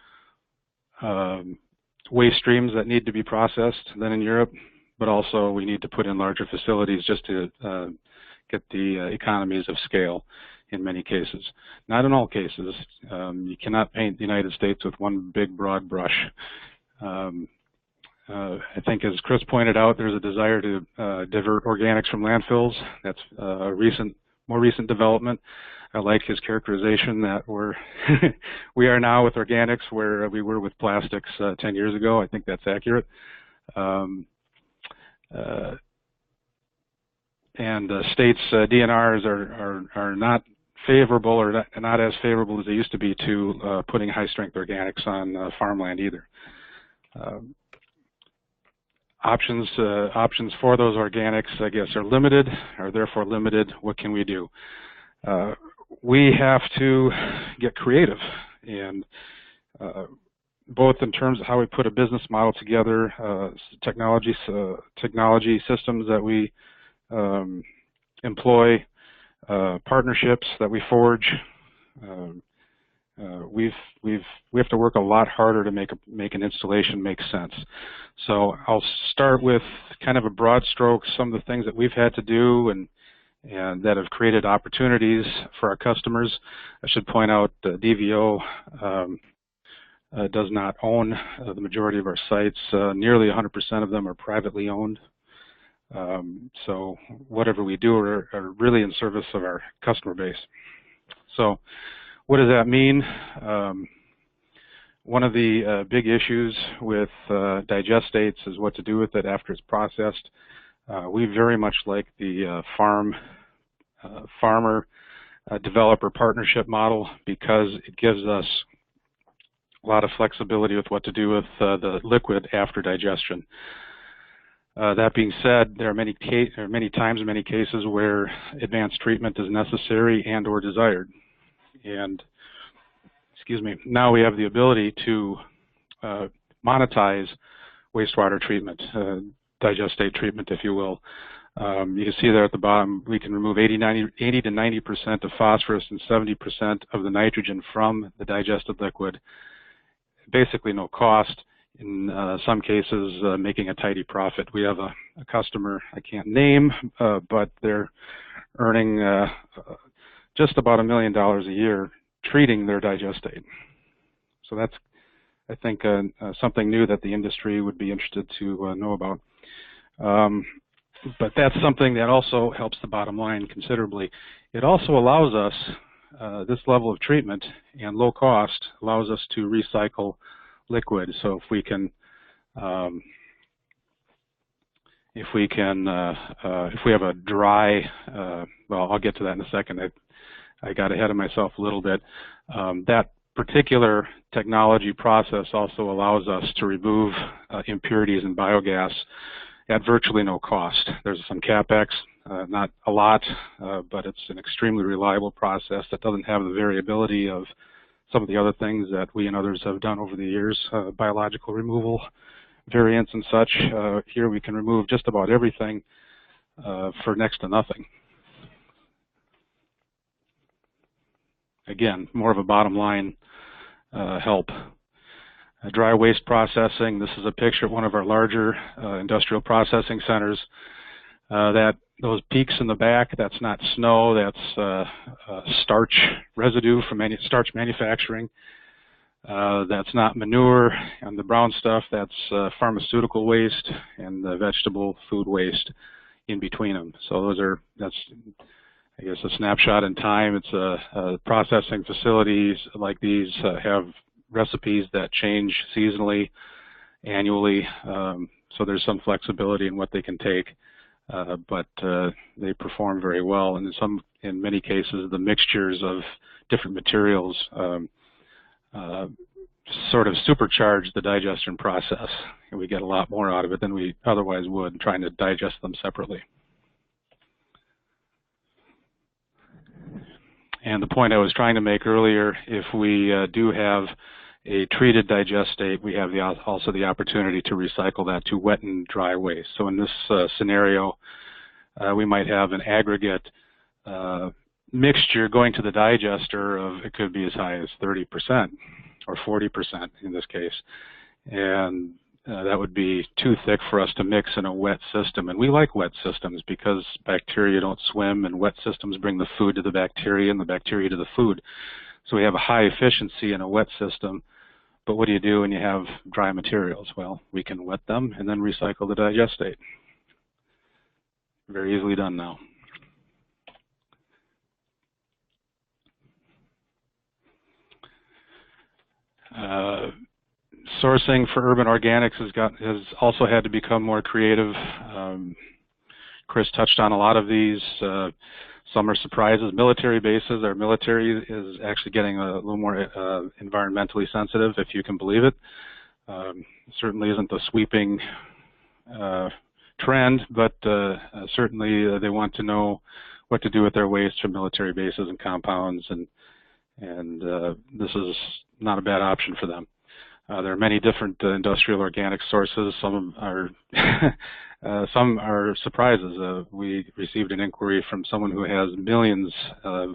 waste streams that need to be processed than in Europe, but also we need to put in larger facilities just to get the economies of scale in many cases. Not in all cases. You cannot paint the United States with one big broad brush. I think, as Chris pointed out, there's a desire to divert organics from landfills. That's a more recent development. I like his characterization that we are now with organics where we were with plastics 10 years ago. I think that's accurate. And states' DNRs are not favorable, or not as favorable as they used to be, to putting high-strength organics on farmland either. Options for those organics, I guess, are limited, are therefore limited. What can we do? We have to get creative, and both in terms of how we put a business model together, technology systems that we employ, partnerships that we forge. We have to work a lot harder to make an installation make sense. So I'll start with kind of a broad stroke, some of the things that we've had to do and that have created opportunities for our customers. I should point out DVO does not own the majority of our sites. Nearly 100% of them are privately owned. So whatever we do are really in service of our customer base. So what does that mean? One of the big issues with digestates is what to do with it after it's processed. We very much like the farmer developer partnership model because it gives us a lot of flexibility with what to do with the liquid after digestion. That being said, there are many times in many cases where advanced treatment is necessary and or desired. And now we have the ability to monetize wastewater treatment, digestate treatment, if you will. You can see there at the bottom, we can remove 80 to 90% of phosphorus and 70% of the nitrogen from the digested liquid. Basically no cost, in some cases making a tidy profit. We have a customer I can't name, but they're earning just about $1 million a year treating their digestate. So that's, I think, something new that the industry would be interested to know about. But that's something that also helps the bottom line considerably. It also allows us, this level of treatment and low cost allows us to recycle liquid. So if we can, if we have a dry, well, I'll get to that in a second. I got ahead of myself a little bit. That particular technology process also allows us to remove impurities in biogas at virtually no cost. There's some CapEx, not a lot, but it's an extremely reliable process that doesn't have the variability of some of the other things that we and others have done over the years, biological removal variants and such. Here we can remove just about everything for next to nothing. Again, more of a bottom line help. Dry waste processing. This is a picture of one of our larger industrial processing centers. That those peaks in the back, that's not snow, that's starch residue from starch manufacturing. That's not manure, and the brown stuff, that's pharmaceutical waste and the vegetable food waste in between them. So that's, I guess, a snapshot in time. It's processing facilities like these have recipes that change seasonally, annually, so there's some flexibility in what they can take, but they perform very well. And in many cases, the mixtures of different materials sort of supercharge the digestion process, and we get a lot more out of it than we otherwise would trying to digest them separately. And the point I was trying to make earlier, if we do have a treated digestate, we have also the opportunity to recycle that to wet and dry waste. So in this scenario, we might have an aggregate mixture going to the digester of, it could be as high as 30% or 40% in this case. And that would be too thick for us to mix in a wet system. And we like wet systems because bacteria don't swim, and wet systems bring the food to the bacteria and the bacteria to the food. So we have a high efficiency in a wet system. But what do you do when you have dry materials? Well, we can wet them and then recycle the digestate. Very easily done now. Sourcing for urban organics has also had to become more creative. Chris touched on a lot of these. Some are surprises. Military bases, our military is actually getting a little more environmentally sensitive, if you can believe it. Certainly isn't a sweeping trend, but certainly they want to know what to do with their waste from military bases and compounds, and this is not a bad option for them. There are many different industrial organic sources. Some are some are surprises. We received an inquiry from someone who has millions of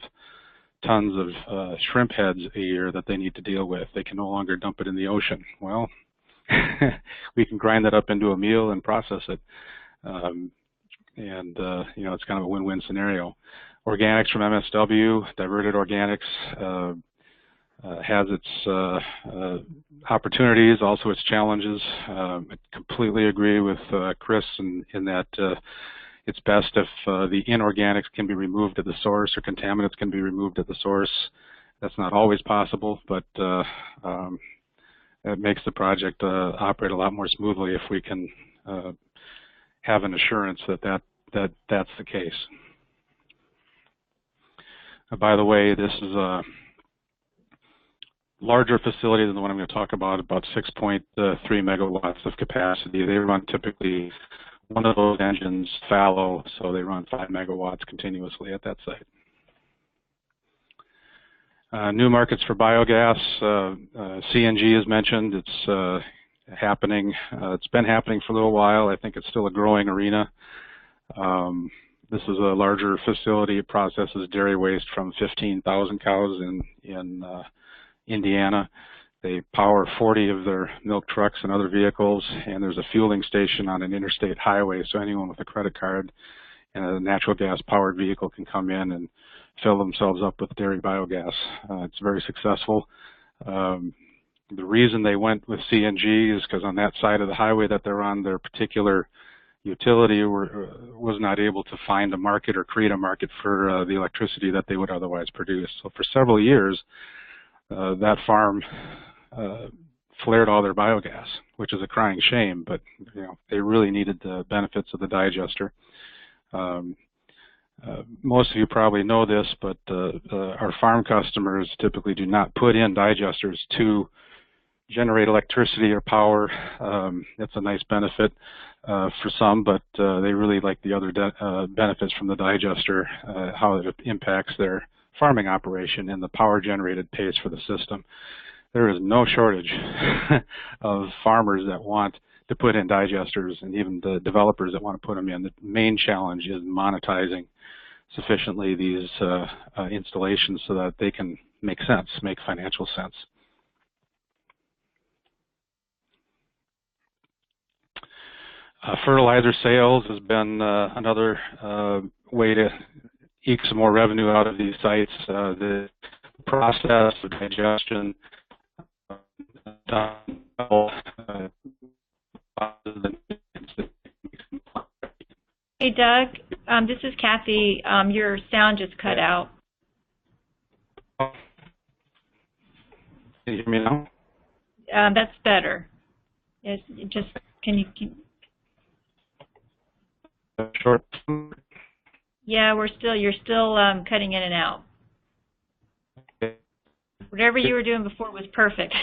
tons of shrimp heads a year that they need to deal with. They can no longer dump it in the ocean. Well, we can grind that up into a meal and process it, and you know, it's kind of a win-win scenario. Organics from MSW, diverted organics, has its opportunities, also its challenges. I completely agree with Chris in that it's best if the inorganics can be removed at the source, or contaminants can be removed at the source. That's not always possible, but it makes the project operate a lot more smoothly if we can have an assurance that that's the case. By the way, this is a larger facility than the one I'm going to talk about 6.3 megawatts of capacity. They run typically one of those engines fallow, so they run 5 megawatts continuously at that site. New markets for biogas. CNG is mentioned. It's happening. It's been happening for a little while. I think it's still a growing arena. This is a larger facility. It processes dairy waste from 15,000 cows in Indiana. They power 40 of their milk trucks and other vehicles, and there's a fueling station on an interstate highway, so anyone with a credit card and a natural gas powered vehicle can come in and fill themselves up with dairy biogas. It's very successful. The reason they went with CNG is because on that side of the highway that they're on, their particular utility was not able to find a market or create a market for the electricity that they would otherwise produce. So for several years, that farm flared all their biogas, which is a crying shame, but you know, they really needed the benefits of the digester. Most of you probably know this, but our farm customers typically do not put in digesters to generate electricity or power. That's a nice benefit. for some, but they really like the other benefits from the digester, how it impacts their farming operation and the power generated pays for the system. There is no shortage of farmers that want to put in digesters, and even the developers that want to put them in. The main challenge is monetizing sufficiently these installations so that they can make sense, make financial sense. Fertilizer sales has been another way to eke some more revenue out of these sites. The process of digestion Hey, Doug, this is Kathy. Your sound just cut out. Can you hear me now? That's better. Yes, just can you? Short. Yeah, you're still cutting in and out. Whatever you were doing before was perfect.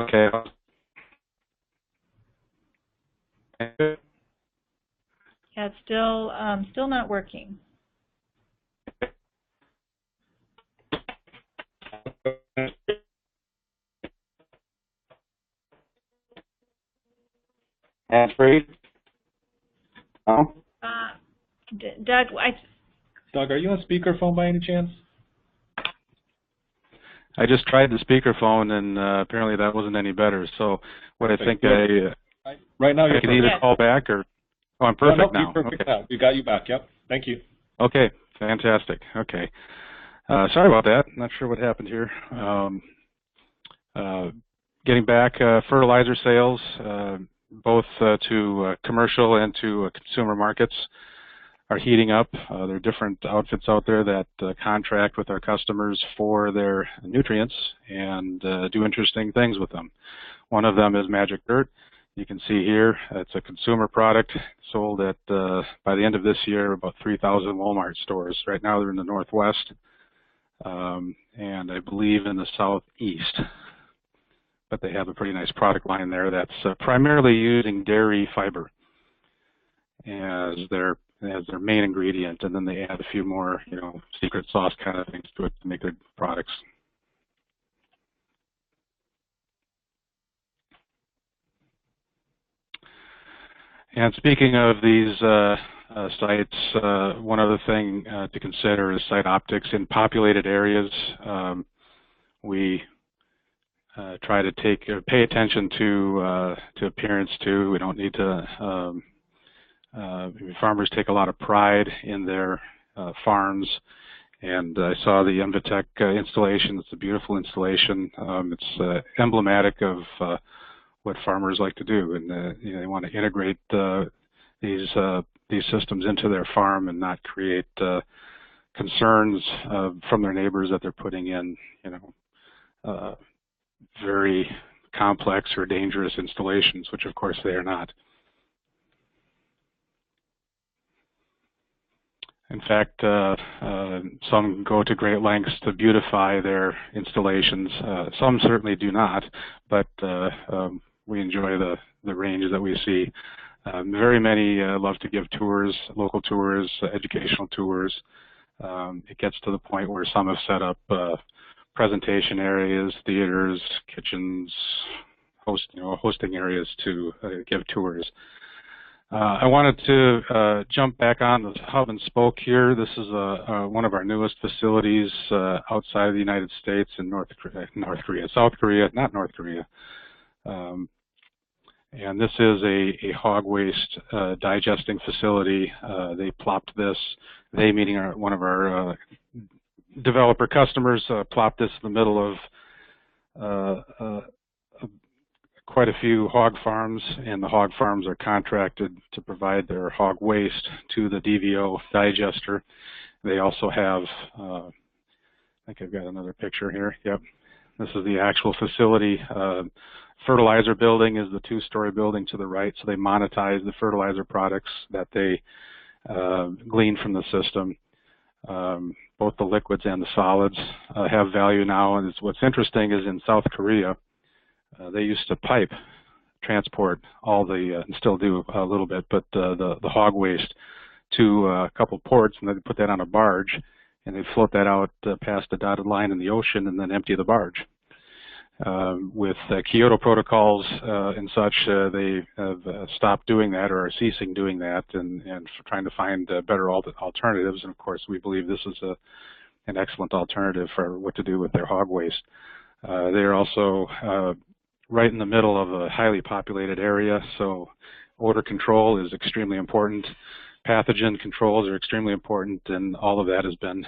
Okay. Yeah, it's still not working. Hands free. No? Doug, Doug, are you on speakerphone by any chance? I just tried the speakerphone, and apparently that wasn't any better. So what I think right now I can either call back or I'm perfect now. You're perfect now. We got you back. Yep. Thank you. Okay. Fantastic. Okay. Sorry about that. Not sure what happened here. Getting back, fertilizer sales, both to commercial and to consumer markets, are heating up. There are different outfits out there that contract with our customers for their nutrients and do interesting things with them. One of them is Magic Dirt. You can see here, it's a consumer product sold at, by the end of this year, about 3,000 Walmart stores. Right now they're in the Northwest and I believe in the Southeast. But they have a pretty nice product line there that's primarily using dairy fiber as their main ingredient, and then they add a few more, secret sauce kind of things to it to make their products. And speaking of these sites, one other thing to consider is site optics. In populated areas, we try to pay attention to appearance too. We don't need to. Farmers take a lot of pride in their farms, and I saw the Envitech installation. It's a beautiful installation. It's emblematic of what farmers like to do, and they want to integrate these systems into their farm and not create concerns from their neighbors that they're putting in, very complex or dangerous installations, which of course they are not. In fact, some go to great lengths to beautify their installations. Some certainly do not, but we enjoy the range that we see. Very many love to give tours, local tours, educational tours. It gets to the point where some have set up presentation areas, theaters, kitchens, hosting areas to give tours. I wanted to jump back on the hub and spoke here. This is one of our newest facilities outside of the United States in South Korea, not North Korea. And this is a hog waste digesting facility. They plopped this, they meaning one of our developer customers, plopped this in the middle of quite a few hog farms, and the hog farms are contracted to provide their hog waste to the DVO digester. They also have, I think I've got another picture here. Yep, this is the actual facility. Fertilizer building is the two-story building to the right, so they monetize the fertilizer products that they glean from the system. Both the liquids and the solids have value now, and what's interesting is in South Korea, they used to pipe transport all the, and still do a little bit, but the hog waste to a couple ports, and then put that on a barge, and they float that out past a dotted line in the ocean and then empty the barge. With Kyoto protocols and such, they have stopped doing that or are ceasing doing that, and trying to find better alternatives. And of course, we believe this is an excellent alternative for what to do with their hog waste. They're also right in the middle of a highly populated area, so odor control is extremely important. Pathogen controls are extremely important, and all of that has been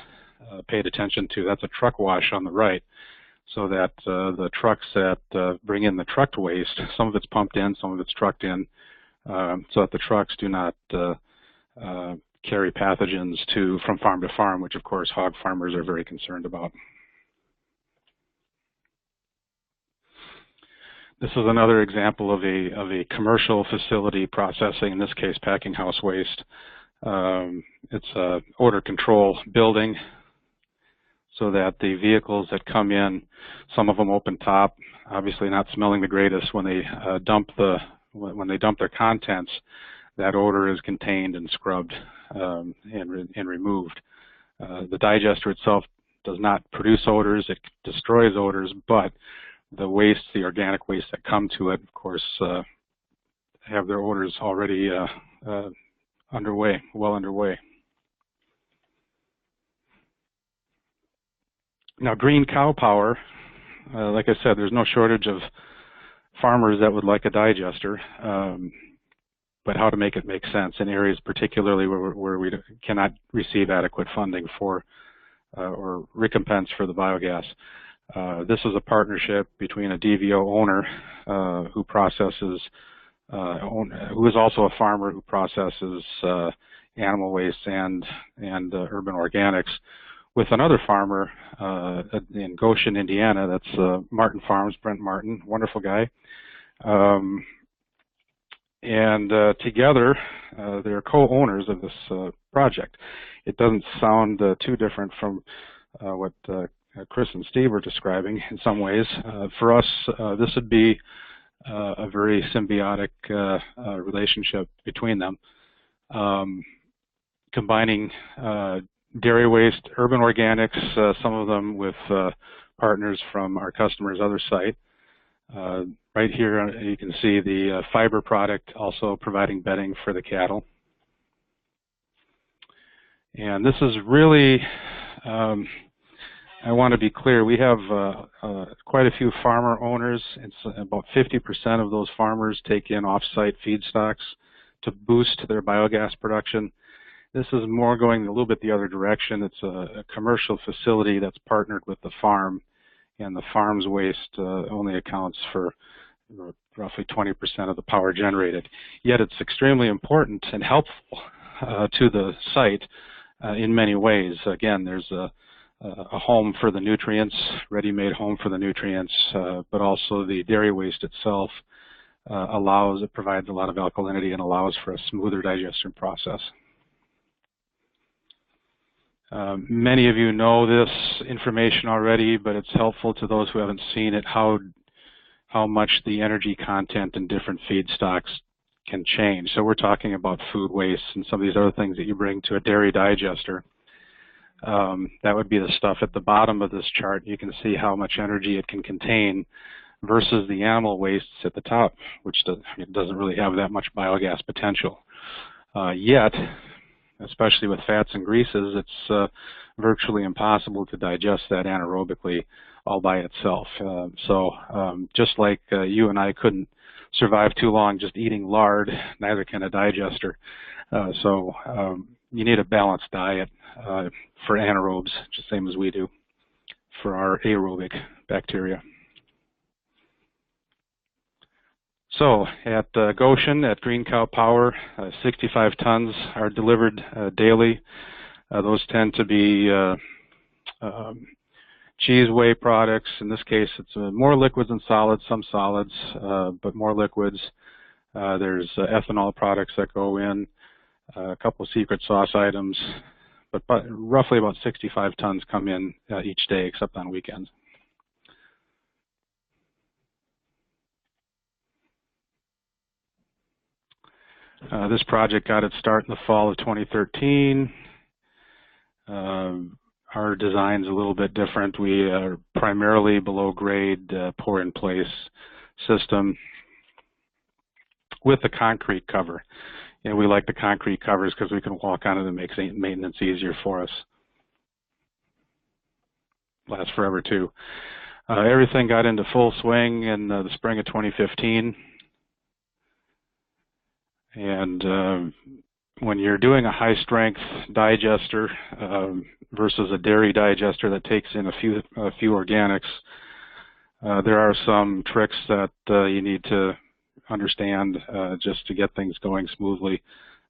paid attention to. That's a truck wash on the right, so that the trucks that bring in the trucked waste, some of it's pumped in, some of it's trucked in, so that the trucks do not carry pathogens from farm to farm, which of course hog farmers are very concerned about. This is another example of a commercial facility processing, in this case packing house waste. It's a odor control building, so that the vehicles that come in, some of them open top, obviously not smelling the greatest. When they dump their contents, that odor is contained and scrubbed and removed. The digester itself does not produce odors; it destroys odors, but the waste, the organic waste that come to it, of course, have their odors already well underway. Now, green cow power, like I said, there's no shortage of farmers that would like a digester, but how to make it make sense in areas particularly where we cannot receive adequate funding for or recompense for the biogas. This is a partnership between a DVO owner who processes, who is also a farmer who processes animal waste and urban organics, with another farmer in Goshen, Indiana. That's Martin Farms, Brent Martin, wonderful guy. And together, they're co-owners of this project. It doesn't sound too different from what Chris and Steve were describing in some ways. For us, this would be a very symbiotic relationship between them, combining dairy waste, urban organics, some of them with partners from our customer's other site. Right here you can see the fiber product also providing bedding for the cattle. And this is really, I want to be clear, we have quite a few farmer owners. It's about 50% of those farmers take in off-site feedstocks to boost their biogas production. This is more going a little bit the other direction. It's a commercial facility that's partnered with the farm, and the farm's waste only accounts for roughly 20% of the power generated. Yet it's extremely important and helpful to the site in many ways. Again, there's a home for the nutrients, ready-made home for the nutrients, but also the dairy waste itself it provides a lot of alkalinity and allows for a smoother digestion process. Many of you know this information already, but it's helpful to those who haven't seen it, how much the energy content in different feedstocks can change. So we're talking about food waste and some of these other things that you bring to a dairy digester. That would be the stuff at the bottom of this chart. You can see how much energy it can contain versus the animal wastes at the top, which doesn't really have that much biogas potential. Yet, especially with fats and greases, it's virtually impossible to digest that anaerobically all by itself. Just like you and I couldn't survive too long just eating lard, neither can a digester. You need a balanced diet for anaerobes, just the same as we do for our aerobic bacteria. So at Goshen, at Green Cow Power, 65 tons are delivered daily. Those tend to be cheese whey products. In this case, it's more liquids than solids, some solids, but more liquids. There's ethanol products that go in, a couple of secret sauce items, but roughly about 65 tons come in each day, except on weekends. This project got its start in the fall of 2013. Our design's a little bit different. We are primarily below grade pour-in-place system with the concrete cover. And we like the concrete covers because we can walk on it and it makes maintenance easier for us. Lasts forever too. Everything got into full swing in the spring of 2015. And when you're doing a high-strength digester versus a dairy digester that takes in a few organics, there are some tricks that you need to understand just to get things going smoothly.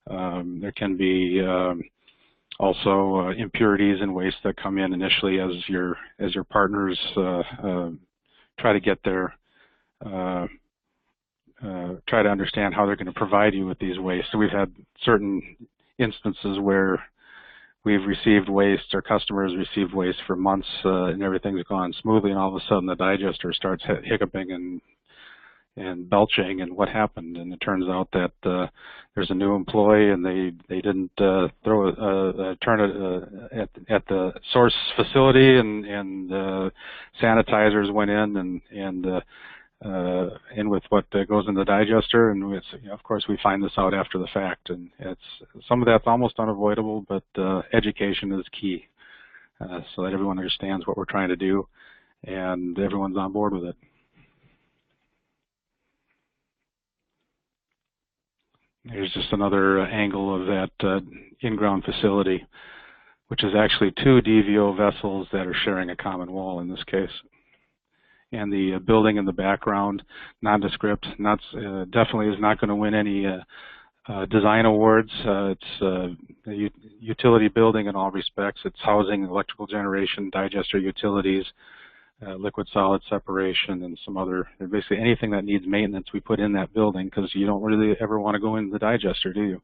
There can be also impurities and waste that come in initially as your partners try to get their try to understand how they're going to provide you with these wastes. So we've had certain instances where we've received waste, or customers received waste for months, and everything's gone smoothly, and all of a sudden the digester starts hiccuping and belching, and what happened? And it turns out that there's a new employee, and they didn't throw a turn at the source facility, and sanitizers went in and with what goes in the digester, and it's, of course we find this out after the fact, and some of that's almost unavoidable, but education is key, so that everyone understands what we're trying to do and everyone's on board with it. Here's just another angle of that in-ground facility, which is actually two DVO vessels that are sharing a common wall in this case. And the building in the background, nondescript, definitely is not going to win any design awards. It's a utility building in all respects. It's housing, electrical generation, digester utilities, liquid solid separation, and some other, basically anything that needs maintenance we put in that building, because you don't really ever want to go into the digester, do you?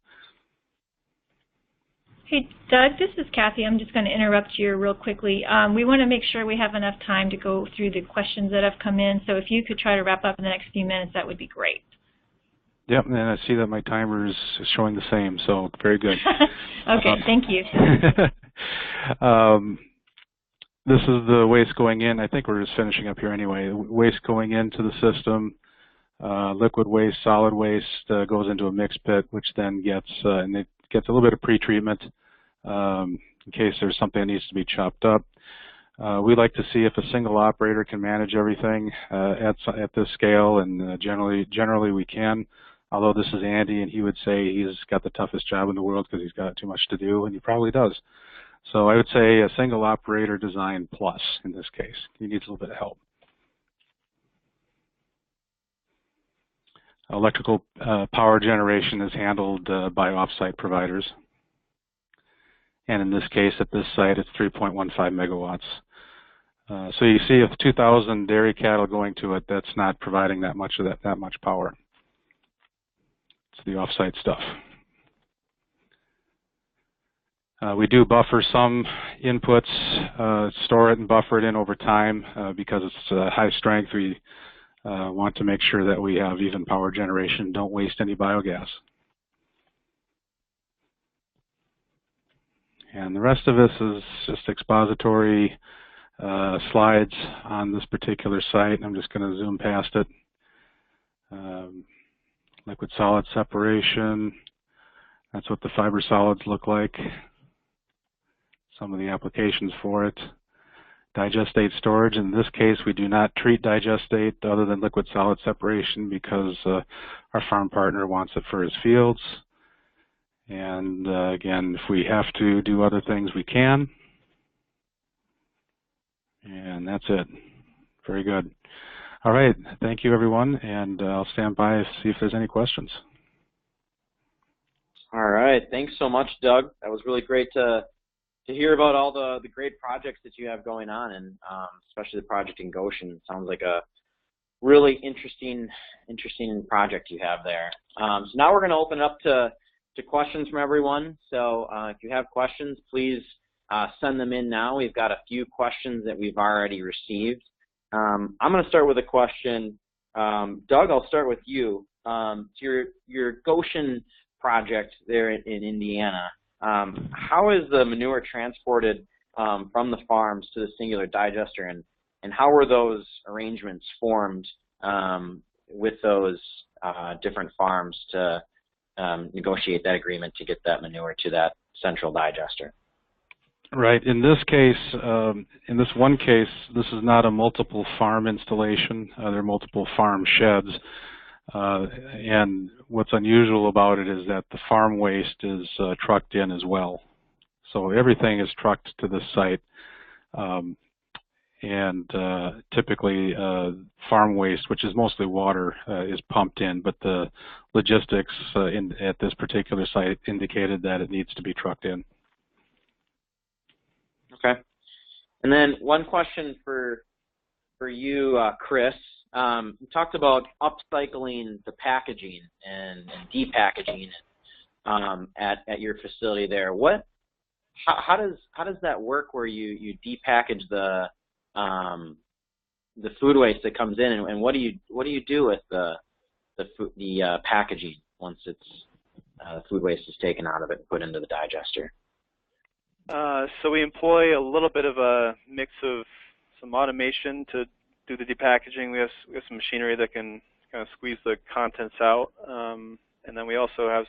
Hey, Doug, this is Kathy. I'm just going to interrupt you real quickly. We want to make sure we have enough time to go through the questions that have come in, so if you could try to wrap up in the next few minutes, that would be great. Yep, and I see that my timer is showing the same, so very good. Okay, thank you. This is the waste going in. I think we're just finishing up here anyway. Waste going into the system, liquid waste, solid waste goes into a mix pit, which then gets, and it gets a little bit of pre-treatment in case there's something that needs to be chopped up. We like to see if a single operator can manage everything at this scale, and generally we can. Although this is Andy, and he would say he's got the toughest job in the world because he's got too much to do, and he probably does. So I would say a single operator design plus in this case. He needs a little bit of help. Electrical power generation is handled by off-site providers. And in this case, at this site, it's 3.15 megawatts. So you see, if 2,000 dairy cattle going to it, that's not providing that much power. It's the off-site stuff. We do buffer some inputs, store it and buffer it in over time because it's high strength. We want to make sure that we have even power generation, don't waste any biogas. And the rest of this is just expository slides on this particular site. I'm just going to zoom past it. Liquid solid separation. That's what the fiber solids look like. Some of the applications for it. Digestate storage. In this case, we do not treat digestate other than liquid solid separation because our farm partner wants it for his fields. And again, if we have to do other things, we can. And that's it. Very good. All right. Thank you, everyone. And I'll stand by to see if there's any questions. All right. Thanks so much, Doug. That was really great to hear about all the great projects that you have going on, and especially the project in Goshen. It sounds like a really interesting project you have there. So now we're going to open up to to questions from everyone. So if you have questions, please send them in now. We've got a few questions that we've already received. I'm going to start with a question. Doug, I'll start with you. Your Goshen project there in Indiana, how is the manure transported from the farms to the singular digester, and how were those arrangements formed with those different farms to negotiate that agreement to get that manure to that central digester? Right. In this case, in this one case, this is not a multiple farm installation. There are multiple farm sheds. And what's unusual about it is that the farm waste is trucked in as well. So everything is trucked to this site. And typically farm waste, which is mostly water, is pumped in, but the logistics at this particular site indicated that it needs to be trucked in. Okay. And then one question for you, Chris. You talked about upcycling the packaging and depackaging it at your facility there. How does that work where you depackage the food waste that comes in, and what do you do with the packaging once it's the food waste is taken out of it and put into the digester? So we employ a little bit of a mix of some automation to do the depackaging. We have some machinery that can kind of squeeze the contents out, and then we also have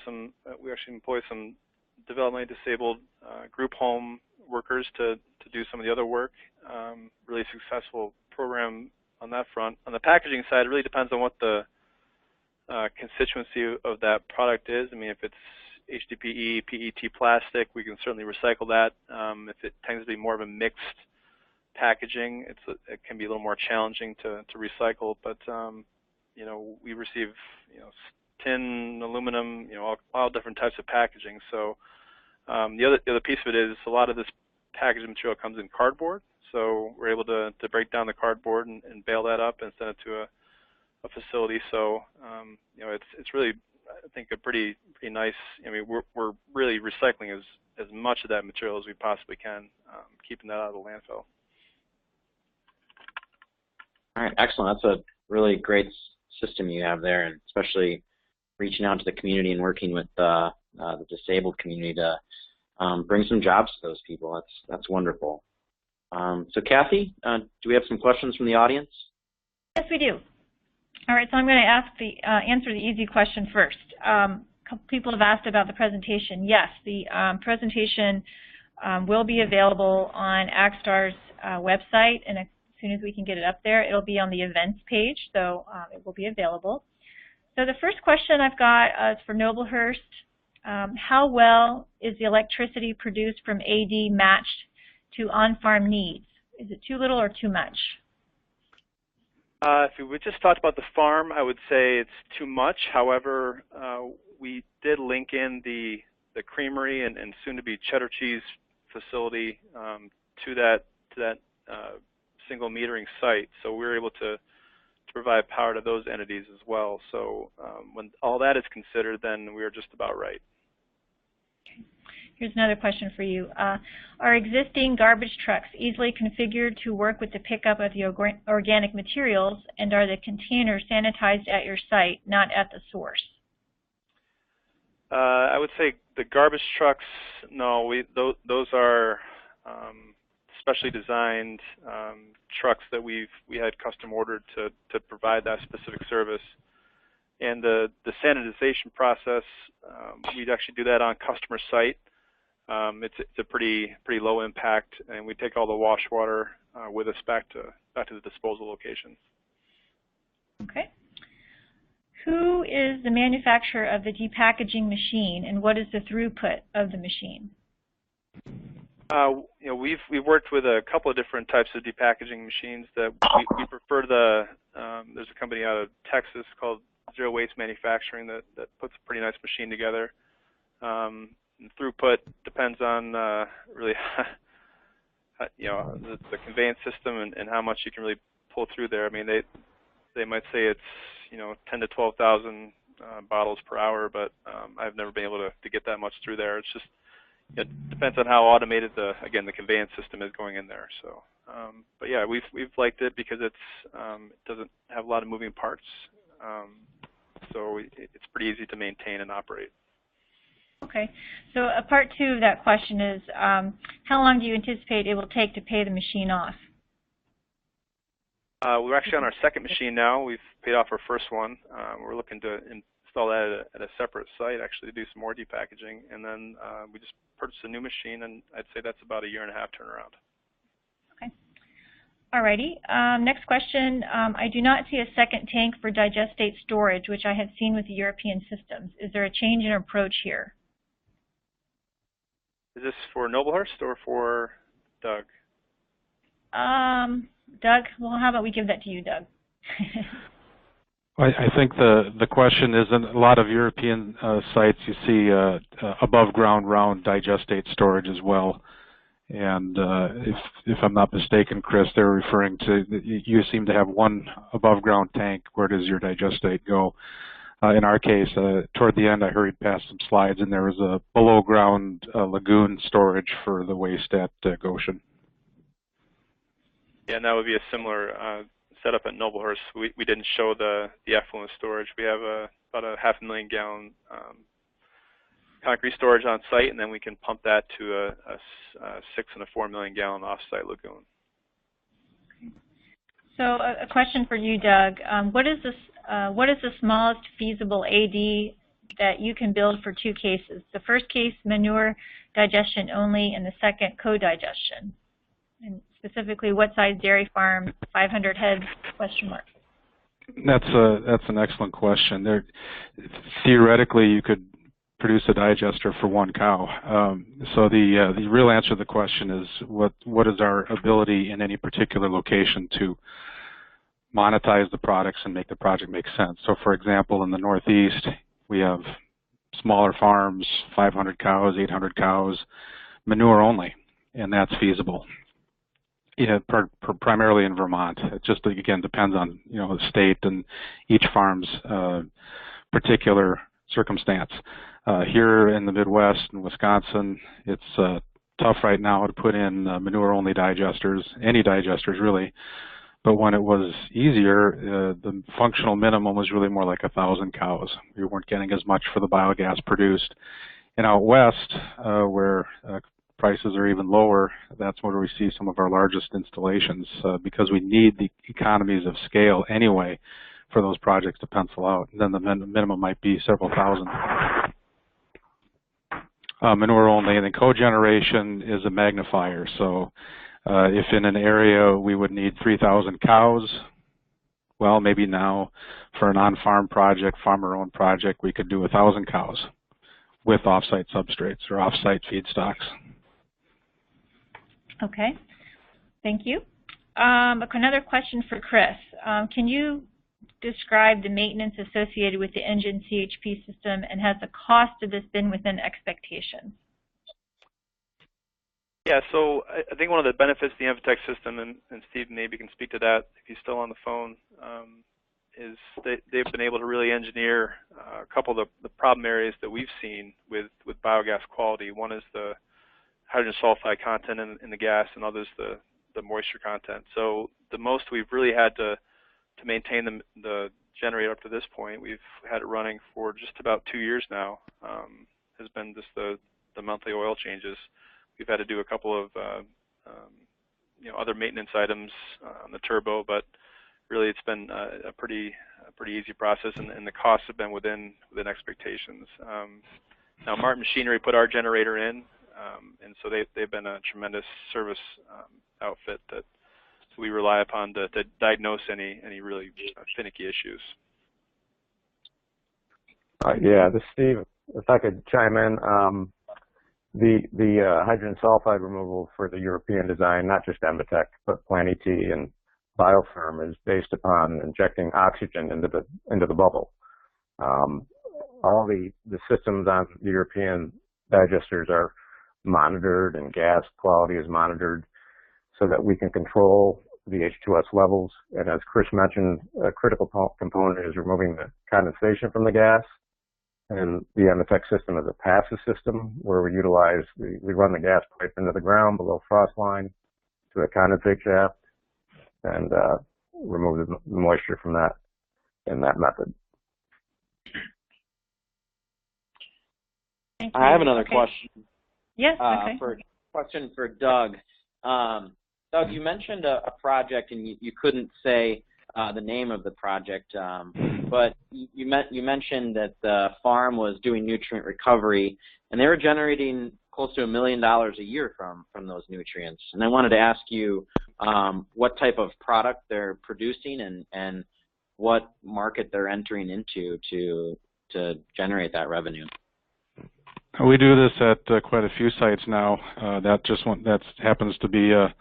we actually employ some developmentally disabled group home workers to do some of the other work. Really successful program on that front. On the packaging side, it really depends on what the constituency of that product is. I mean, if it's HDPE, PET plastic, we can certainly recycle that. If it tends to be more of a mixed packaging, it can be a little more challenging to recycle. But you know, we receive tin, aluminum, all different types of packaging. So the other piece of it is a lot of this packaging material comes in cardboard. So we're able to break down the cardboard and bale that up and send it to a facility. So it's really, I think, a pretty nice. I mean, we're really recycling as much of that material as we possibly can, keeping that out of the landfill. All right, excellent. That's a really great system you have there, and especially reaching out to the community and working with the disabled community to bring some jobs to those people. That's wonderful. So Kathy, do we have some questions from the audience? Yes, we do. All right, so I'm going to answer the easy question first. A couple people have asked about the presentation. Yes, the presentation will be available on AgSTAR's website, and as soon as we can get it up there, it'll be on the events page, so it will be available. So the first question I've got is for Noblehurst. How well is the electricity produced from AD matched to on-farm needs? Is it too little or too much? If we just talked about the farm, I would say it's too much. However, we did link in the creamery and soon-to-be cheddar cheese facility to that single metering site, so we were able to provide power to those entities as well. So when all that is considered, then we are just about right. Here's another question for you. Are existing garbage trucks easily configured to work with the pickup of the organic materials, and are the containers sanitized at your site, not at the source? I would say the garbage trucks, no, those are specially designed trucks that we had custom ordered to provide that specific service. And the sanitization process, we'd actually do that on customer site. It's a pretty low impact, and we take all the wash water with us back to the disposal locations. Okay. Who is the manufacturer of the depackaging machine, and what is the throughput of the machine? We've worked with a couple of different types of depackaging machines. That we prefer there's a company out of Texas called Zero Waste Manufacturing that puts a pretty nice machine together. Throughput depends on really the conveyance system and how much you can really pull through there. I mean, they might say it's 10 to 12,000 bottles per hour, but I've never been able to get that much through there. It's just, it depends on how automated the conveyance system is going in there. So, but yeah, we've liked it because it doesn't have a lot of moving parts, so it's pretty easy to maintain and operate. Okay, so part two of that question is, how long do you anticipate it will take to pay the machine off? We're actually on our second machine now. We've paid off our first one. We're looking to install that at a separate site, actually, to do some more depackaging. And then we just purchased a new machine, and I'd say that's about a 1.5 year turnaround. Okay. Alrighty. Next question. I do not see a second tank for digestate storage, which I have seen with the European systems. Is there a change in approach here? Is this for Noblehurst or for Doug? Doug, well, how about we give that to you, Doug? I think the question is, in a lot of European sites, you see above ground round digestate storage as well. And if I'm not mistaken, Chris, they're referring to, you seem to have one above ground tank. Where does your digestate go? In our case, toward the end, I hurried past some slides, and there was a below ground lagoon storage for the waste at Goshen. Yeah, and that would be a similar setup at Noblehurst. We didn't show the effluent storage. We have about a 500,000 gallon concrete storage on site, and then we can pump that to a 6 and a 4 million gallon off-site lagoon. So a question for you, Doug. What is the smallest feasible AD that you can build for two cases? The first case, manure digestion only, and the second, co-digestion. And specifically, what size dairy farm, 500 heads, question mark? That's an excellent question. Theoretically, you could produce a digester for one cow. So the real answer to the question is what is our ability in any particular location to monetize the products and make the project make sense. So for example, in the Northeast, we have smaller farms, 500 cows, 800 cows, manure only, and that's feasible. Yeah, primarily in Vermont. It just, again, depends on, the state and each farm's particular circumstance. Here in the Midwest and Wisconsin, it's tough right now to put in manure-only digesters, any digesters really. But when it was easier, the functional minimum was really more like 1,000 cows. We weren't getting as much for the biogas produced. And out west, where prices are even lower, that's where we see some of our largest installations because we need the economies of scale anyway for those projects to pencil out. And then the minimum might be several thousand. Manure only, and then cogeneration is a magnifier. So if in an area we would need 3,000 cows, well, maybe now for an on-farm project, farmer-owned project, we could do 1,000 cows with off-site substrates or off-site feedstocks. Okay, thank you. Another question for Chris. Can you describe the maintenance associated with the engine CHP system, and has the cost of this been within expectations? Yeah, so I think one of the benefits of the Envitech system, and Steve maybe can speak to that if he's still on the phone, is they've been able to really engineer a couple of the problem areas that we've seen with biogas quality. One is the hydrogen sulfide content in the gas, and others the moisture content. So the most we've really had to maintain the generator up to this point, we've had it running for just about 2 years now, has been just the monthly oil changes. We've had to do a couple of other maintenance items on the turbo, but really it's been a pretty easy process, and the costs have been within expectations. Now Martin Machinery put our generator in, and so they've been a tremendous service outfit that we rely upon to diagnose any really finicky issues. Yeah, this is Steve. If I could chime in, the hydrogen sulfide removal for the European design, not just Envitech, but Plant ET and Biofirm, is based upon injecting oxygen into the bubble. All the systems on the European digesters are monitored, and gas quality is monitored so that we can control the H2S levels. And as Chris mentioned, a critical component is removing the condensation from the gas. And the Amatec system is a passive system where we run the gas pipe into the ground below frost line to a condensate shaft and remove the moisture from that in that method. I have another question. Yes, okay. Question for Doug. Doug, you mentioned a project, and you couldn't say the name of the project, but you mentioned that the farm was doing nutrient recovery, and they were generating close to $1 million a year from those nutrients. And I wanted to ask you what type of product they're producing and what market they're entering into to generate that revenue. We do this at quite a few sites now. That happens to be a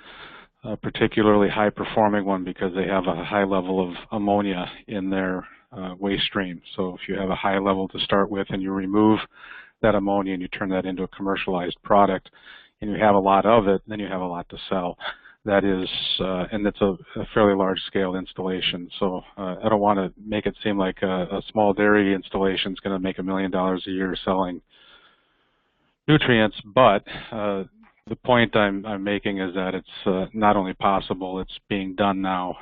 particularly high-performing one because they have a high level of ammonia in their waste stream. So if you have a high level to start with and you remove that ammonia and you turn that into a commercialized product and you have a lot of it, then you have a lot to sell. That is, and it's a fairly large-scale installation. So I don't want to make it seem like a small dairy installation is going to make $1 million a year selling nutrients, but the point I'm making is that it's not only possible, it's being done now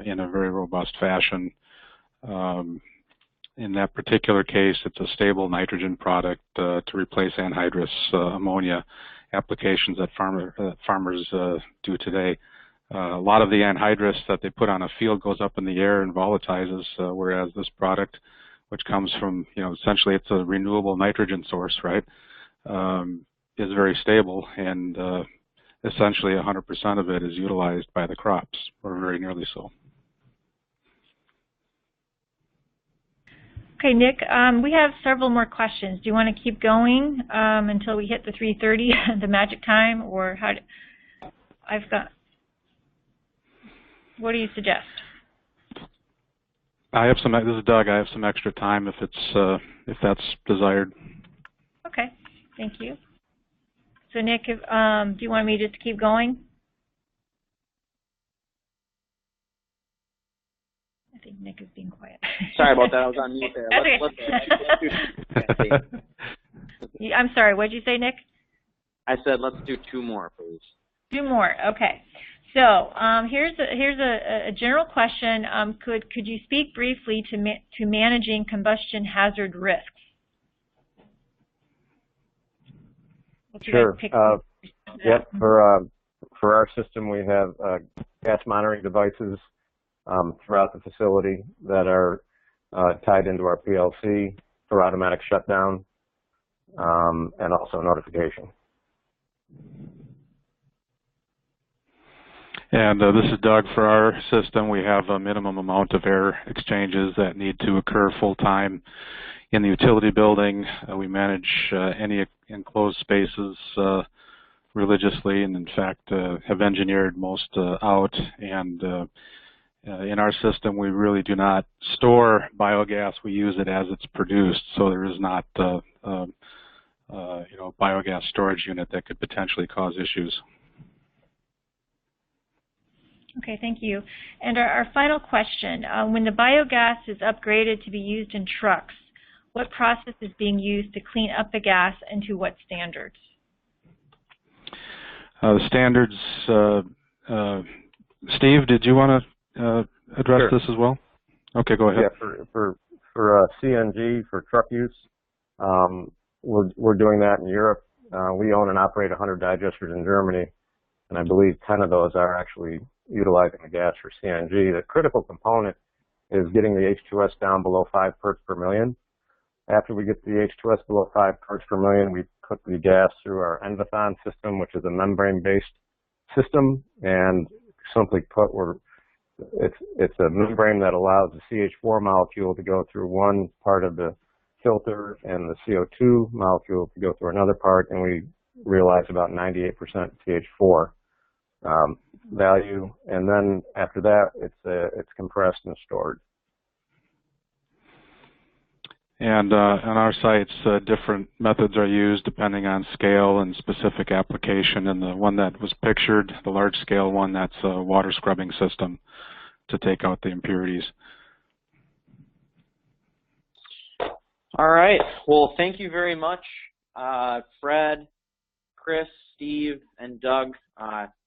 in a very robust fashion. In that particular case, it's a stable nitrogen product to replace anhydrous ammonia applications that farmers do today. A lot of the anhydrous that they put on a field goes up in the air and volatilizes, whereas this product, which comes from, essentially it's a renewable nitrogen source, right? Is very stable, and essentially 100% of it is utilized by the crops, or very nearly so. Okay, Nick, we have several more questions. Do you want to keep going until we hit the 3:30, the magic time, or what do you suggest? This is Doug. I have some extra time if that's desired. Okay, thank you. So Nick, do you want me just to keep going? I think Nick is being quiet. Sorry about that. I was on mute there. I'm sorry. What did you say, Nick? I said let's do 2 more, please. 2 more. Okay. So here's a general question. Could you speak briefly to managing combustion hazard risks? Sure. Yep. For our system, we have gas monitoring devices throughout the facility that are tied into our PLC for automatic shutdown and also notification. And this is Doug. For our system, we have a minimum amount of air exchanges that need to occur full-time in the utility building. We manage any enclosed spaces religiously, and in fact have engineered most out. And in our system, we really do not store biogas. We use it as it's produced, so there is not biogas storage unit that could potentially cause issues. Okay, thank you. And our final question, when the biogas is upgraded to be used in trucks, what process is being used to clean up the gas, and to what standards? The standards, Steve, did you want to address Sure. this as well? Okay, go ahead. Yeah, for CNG, for truck use, we're doing that in Europe. We own and operate 100 digesters in Germany, and I believe 10 of those are actually utilizing the gas for CNG. The critical component is getting the H2S down below 5 parts per million. After we get the H2S below 5 parts per million, we cook the gas through our Envathon system, which is a membrane-based system. And simply put, it's a membrane that allows the CH4 molecule to go through one part of the filter and the CO2 molecule to go through another part, and we realize about 98% CH4 value. And then after that, it's compressed and stored. And on our sites, different methods are used depending on scale and specific application. And the one that was pictured, the large-scale one, that's a water scrubbing system to take out the impurities. All right. Well, thank you very much, Fred, Chris, Steve, and Doug.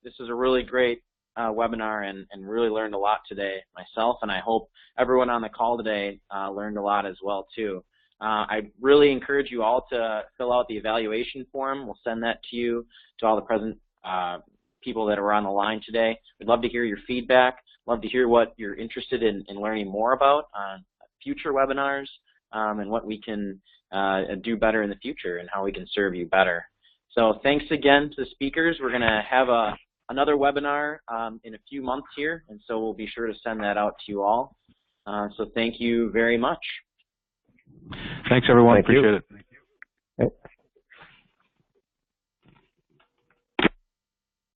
This was a really great webinar and really learned a lot today myself, and I hope everyone on the call today learned a lot as well too. I really encourage you all to fill out the evaluation form. We'll send that to you, to all the present people that are on the line today. We'd love to hear your feedback, love to hear what you're interested in learning more about on future webinars, and what we can do better in the future and how we can serve you better. So thanks again to the speakers. We're going to have another webinar in a few months here, and so we'll be sure to send that out to you all. So thank you very much. Thanks, everyone. Appreciate it.